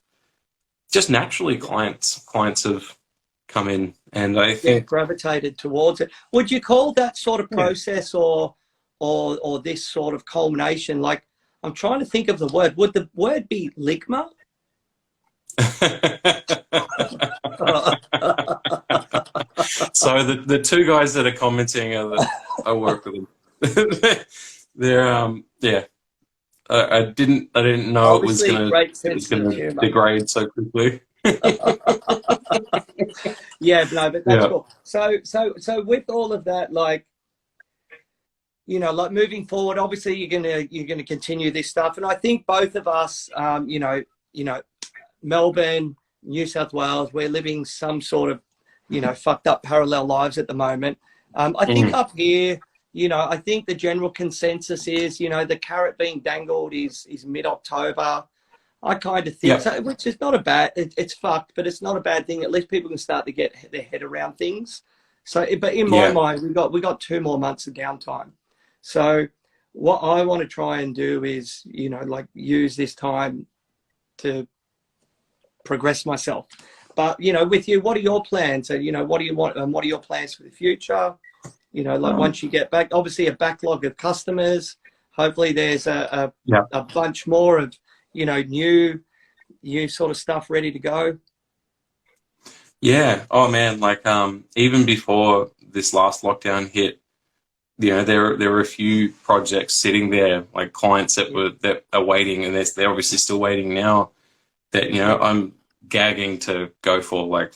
Speaker 5: just naturally clients have come in, and I think
Speaker 1: gravitated towards it. Would you call that sort of process or this sort of culmination, like, I'm trying to think of the word, would the word be ligma?
Speaker 5: So the 2 guys that are commenting I work with them. They're I didn't know
Speaker 1: Obviously, great
Speaker 5: it was
Speaker 1: sense of
Speaker 5: gonna
Speaker 1: humor.
Speaker 5: degrade so quickly.
Speaker 1: Yeah, no, but that's
Speaker 5: Yeah.
Speaker 1: cool. So with all of that, like, like moving forward, obviously you're gonna continue this stuff, and I think both of us, Melbourne, New South Wales, we're living some sort of, fucked up parallel lives at the moment. I think up here, I think the general consensus is, the carrot being dangled is mid-October. I kind of think
Speaker 5: Yeah.
Speaker 1: so, which is not a bad. It's fucked, but it's not a bad thing. At least people can start to get their head around things. So, but in my
Speaker 5: Yeah.
Speaker 1: mind, we got 2 more months of downtime. So, what I want to try and do is, like use this time to progress myself. But with you, what are your plans? And what do you want? And what are your plans for the future? Like once you get back, obviously a backlog of customers. Hopefully, there's a bunch more of new sort of stuff ready to go.
Speaker 5: Yeah. Oh man, like even before this last lockdown hit, there were a few projects sitting there, like clients that are waiting, and they're obviously still waiting now. That I'm gagging to go for. Like,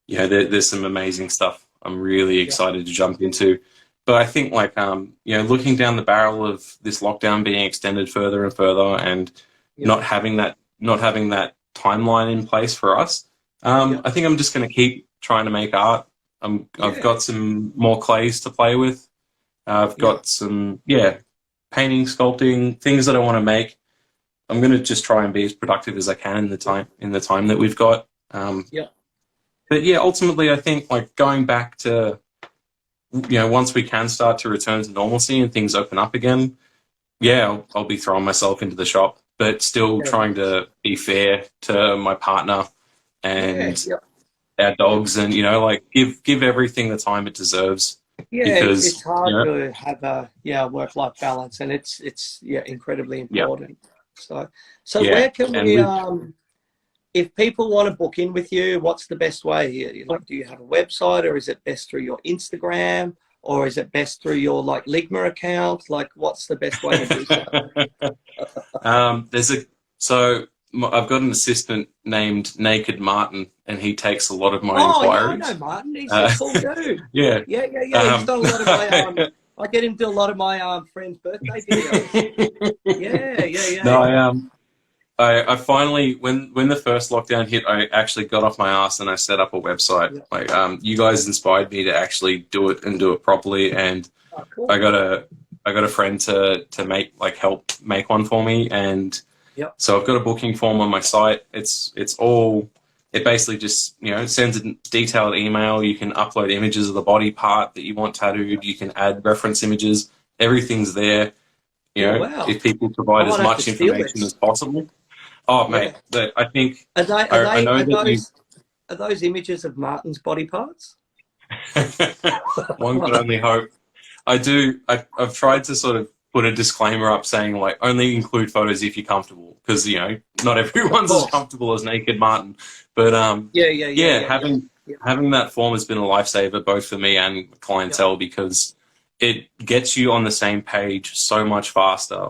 Speaker 5: there's some amazing stuff I'm really excited to jump into. But I think like looking down the barrel of this lockdown being extended further and further, and not having that timeline in place for us, I think I'm just going to keep trying to make art. I've got some more clays to play with. I've got some painting, sculpting, things that I want to make. I'm going to just try and be as productive as I can in the time that we've got. But yeah, ultimately, I think like going back to once we can start to return to normalcy and things open up again, I'll be throwing myself into the shop, but still trying to be fair to my partner and our dogs, and like give everything the time it deserves. Because
Speaker 1: it's hard to have a work-life balance, and it's incredibly important. So where can we if people want to book in with you, what's the best way? Like, do you have a website, or is it best through your Instagram, or is it best through your like Ligma account? Like, what's the best way to do so?
Speaker 5: I've got an assistant named Naked Martin, and he takes a lot of my
Speaker 1: Yeah,
Speaker 5: inquiries.
Speaker 1: I know Martin. He's a cool dude.
Speaker 5: Yeah.
Speaker 1: He's done a lot of my. I get him to a lot of my friends' birthday videos. Yeah.
Speaker 5: No, I finally, when the first lockdown hit, I actually got off my ass and I set up a website. Like, you guys inspired me to actually do it properly, and
Speaker 1: cool.
Speaker 5: I got a friend to help make one for me, and so I've got a booking form on my site. It basically just sends a detailed email. You can upload images of the body part that you want tattooed. You can add reference images. Everything's there. If people provide as much information as possible. Oh, mate, I think
Speaker 1: are those images of Martin's body parts?
Speaker 5: One could only hope. I've tried to sort of put a disclaimer up saying like only include photos if you're comfortable, because not everyone's as comfortable as Naked Martin. But having that form has been a lifesaver both for me and clientele, because it gets you on the same page so much faster.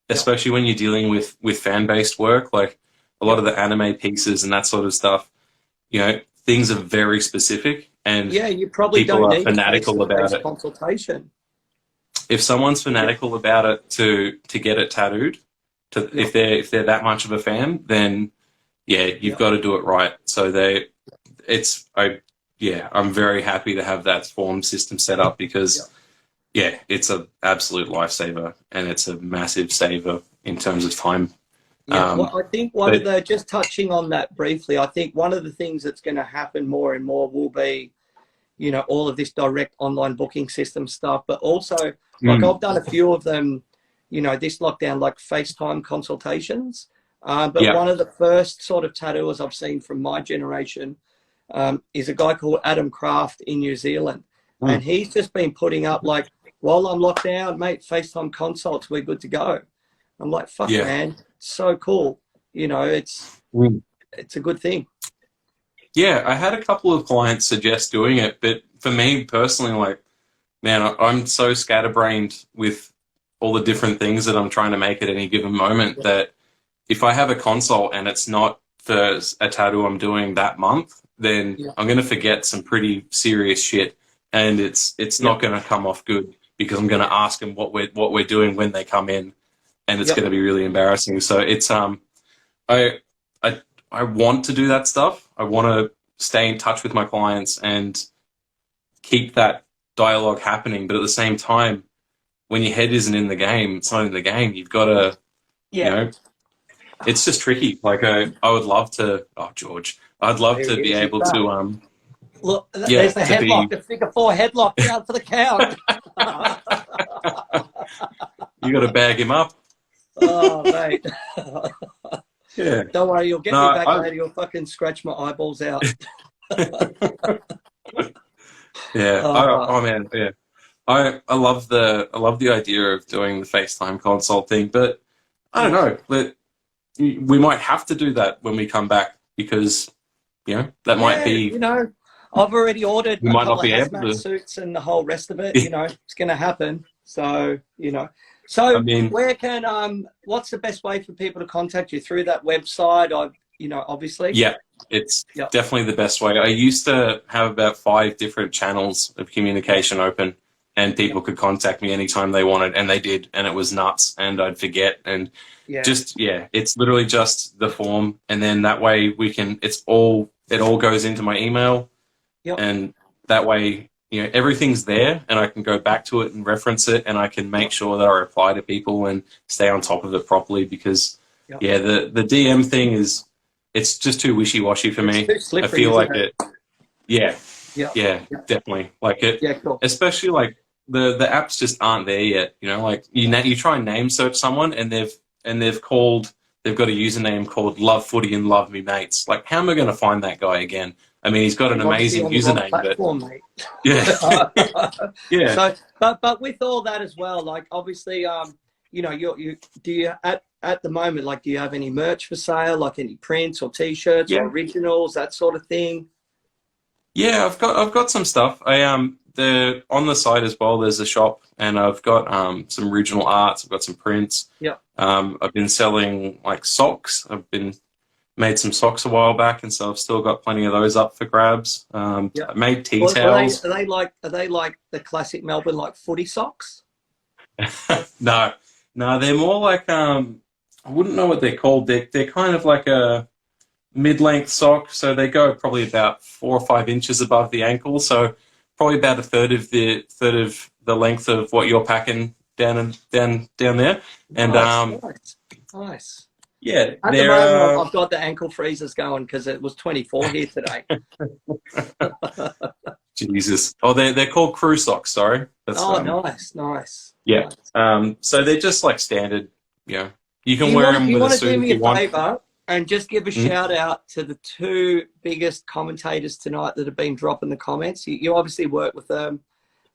Speaker 5: Especially when you're dealing with fan-based work, like a lot of the anime pieces and that sort of stuff, things are very specific, and
Speaker 1: you probably
Speaker 5: people
Speaker 1: don't
Speaker 5: are
Speaker 1: need
Speaker 5: fanatical about it.
Speaker 1: Consultation.
Speaker 5: If someone's fanatical about it to get it tattooed, if they're that much of a fan, then you've got to do it right. So I'm very happy to have that form system set up, because it's an absolute lifesaver, and it's a massive saver in terms of time.
Speaker 1: I think just touching on that briefly, I think one of the things that's going to happen more and more will be, all of this direct online booking system stuff, but also like I've done a few of them, this lockdown, like FaceTime consultations. But one of the first sort of tattooers I've seen from my generation is a guy called Adam Kraft in New Zealand. And he's just been putting up like, while I'm locked down, mate, FaceTime consults, we're good to go. I'm like, fuck, man, so cool. It's a good thing.
Speaker 5: Yeah, I had a couple of clients suggest doing it, but for me personally, like, man, I'm so scatterbrained with all the different things that I'm trying to make at any given moment. That if I have a consult and it's not for a tattoo I'm doing that month, then I'm going to forget some pretty serious shit, and it's not going to come off good because I'm going to ask them what we're doing when they come in, and it's going to be really embarrassing. So it's I want to do that stuff. I want to stay in touch with my clients and keep that dialogue happening. But at the same time, when your head isn't in the game, it's not in the game. You've got to, you know, it's just tricky. Like I would love to. Oh, George, I'd love to be able to.
Speaker 1: Look, there's the headlock, the figure 4 headlock down for the count.
Speaker 5: You got to bag him up.
Speaker 1: Oh, mate.
Speaker 5: Yeah.
Speaker 1: Don't worry, you'll get me back later. You'll fucking scratch my eyeballs out.
Speaker 5: Yeah. Oh man. Yeah. I love the idea of doing the FaceTime consult thing, but I don't know. But we might have to do that when we come back because that might be.
Speaker 1: You know, I've already ordered a
Speaker 5: might
Speaker 1: couple
Speaker 5: not be
Speaker 1: of
Speaker 5: able
Speaker 1: hazmat
Speaker 5: to.
Speaker 1: suits and the whole rest of it. You know, it's going to happen. So So, I mean, where can what's the best way for people to contact you? Through that website? Obviously.
Speaker 5: Yeah, it's definitely the best way. I used to have about 5 different channels of communication open, and people could contact me anytime they wanted, and they did, and it was nuts, and I'd forget, and it's literally just the form, and then that way we can. It all goes into my email, and that way. Everything's there, and I can go back to it and reference it, and I can make sure that I reply to people and stay on top of it properly because, the DM thing it's just too wishy-washy for me.
Speaker 1: Too slippery,
Speaker 5: I feel like it. Yeah, definitely. Like it,
Speaker 1: cool.
Speaker 5: Especially like the apps just aren't there yet. Like you try and name search someone, and they've got a username called Love Footy and Love Me Mates. Like, how am I going to find that guy again? I mean, he's got an amazing username,
Speaker 1: platform,
Speaker 5: but
Speaker 1: mate.
Speaker 5: yeah.
Speaker 1: So, but with all that as well, like obviously, you do you at the moment, like, do you have any merch for sale, like any prints or T-shirts or originals, that sort of thing?
Speaker 5: Yeah, I've got some stuff. On the site as well. There's a shop, and I've got some original arts. I've got some prints.
Speaker 1: Yeah.
Speaker 5: I've been selling like socks. Made some socks a while back, and so I've still got plenty of those up for grabs. I made tea towels.
Speaker 1: Are they like the classic Melbourne like footy socks?
Speaker 5: No, they're more like I wouldn't know what they're called. They're kind of like a mid-length sock, so they go probably about 4 or 5 inches above the ankle. So probably about a third of the length of what you're packing down there. And
Speaker 1: nice.
Speaker 5: Yeah,
Speaker 1: at the moment, I've got the ankle freezers going because it was 24 here today.
Speaker 5: Jesus. Oh, they're called crew socks. Sorry.
Speaker 1: Nice.
Speaker 5: Yeah.
Speaker 1: Nice.
Speaker 5: So they're just like standard. You can wear them with a suit if you want. You want to do me a favour
Speaker 1: and just give a shout out to the 2 biggest commentators tonight that have been dropping the comments. You obviously work with them,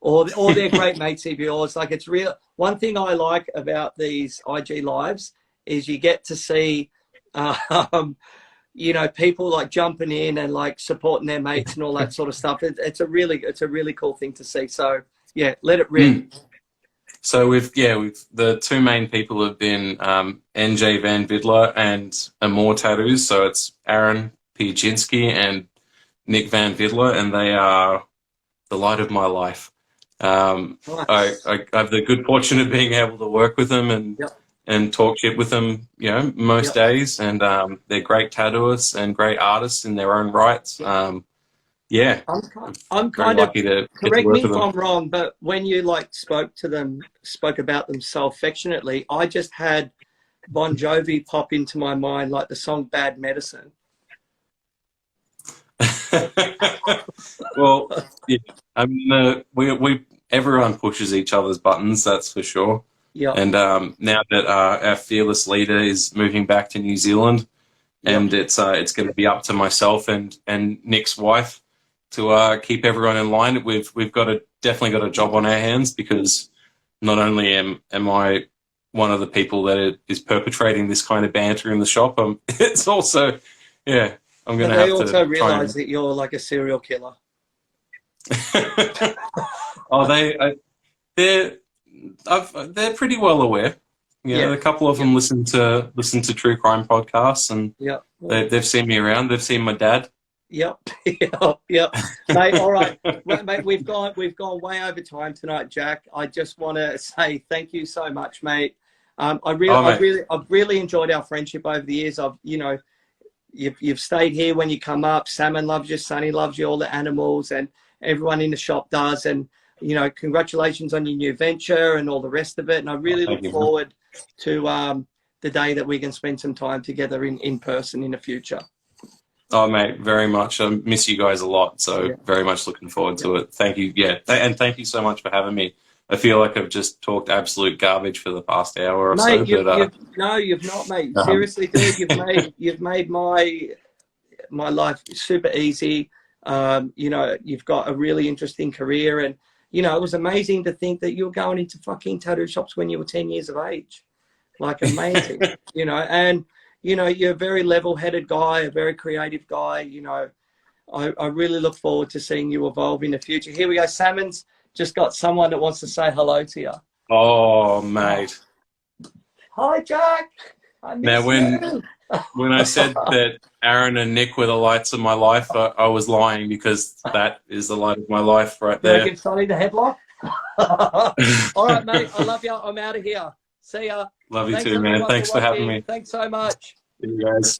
Speaker 1: or they're great mates of yours. Like, it's real. One thing I like about these IG lives is you get to see, people like jumping in and like supporting their mates and all that sort of stuff. It's a really cool thing to see. So yeah, let it rip.
Speaker 5: So we've the 2 main people have been NJ Van Vidler and Amore Tattoos. So it's Aaron Piaczynski and Nick Van Vidler, and they are the light of my life. Nice. I have the good fortune of being able to work with them and talk shit with them, most days. And they're great tattooists and great artists in their own rights. I'm kind of,
Speaker 1: correct me if I'm wrong, but when you spoke about them so affectionately, I just had Bon Jovi pop into my mind, like the song Bad Medicine.
Speaker 5: Well, yeah, I mean, everyone pushes each other's buttons, that's for sure.
Speaker 1: Yeah.
Speaker 5: And now that our fearless leader is moving back to New Zealand, and it's going to be up to myself and Nick's wife to keep everyone in line. We've definitely got a job on our hands, because not only am I one of the people that is perpetrating this kind of banter in the shop, it's also I'm going to have to. They
Speaker 1: also realise that you're like a serial killer.
Speaker 5: Oh, they're they're pretty well aware. Yeah, a couple of them listen to true crime podcasts, and they've seen me around. They've seen my dad.
Speaker 1: Yep. Mate, all right. Well, mate, we've gone way over time tonight, Jack. I just want to say thank you so much, mate. I've really enjoyed our friendship over the years. You've stayed here when you come up. Salmon loves you, Sonny loves you, all the animals, and everyone in the shop does. And congratulations on your new venture and all the rest of it. And I really look forward to the day that we can spend some time together in person in the future.
Speaker 5: Oh, mate, very much. I miss you guys a lot, so very much looking forward to it. Thank you. Yeah, and thank you so much for having me. I feel like I've just talked absolute garbage for the past hour or
Speaker 1: mate,
Speaker 5: so.
Speaker 1: No, you've not, mate. Seriously, dude, you've made my life super easy. You've got a really interesting career, and it was amazing to think that you were going into fucking tattoo shops when you were 10 years of age. Like, amazing, and you're a very level-headed guy, a very creative guy. I really look forward to seeing you evolve in the future. Here we go. Salmon's just got someone that wants to say hello to you.
Speaker 5: Oh, mate.
Speaker 1: Hi, Jack. I miss you.
Speaker 5: When I said that Aaron and Nick were the lights of my life, I was lying, because that is the light of my life right there.
Speaker 1: Give Sonny the headlock. All right, mate. I love you. I'm out of here. See ya.
Speaker 5: Love you too, man. Thanks for having me.
Speaker 1: Thanks so much.
Speaker 5: See you guys.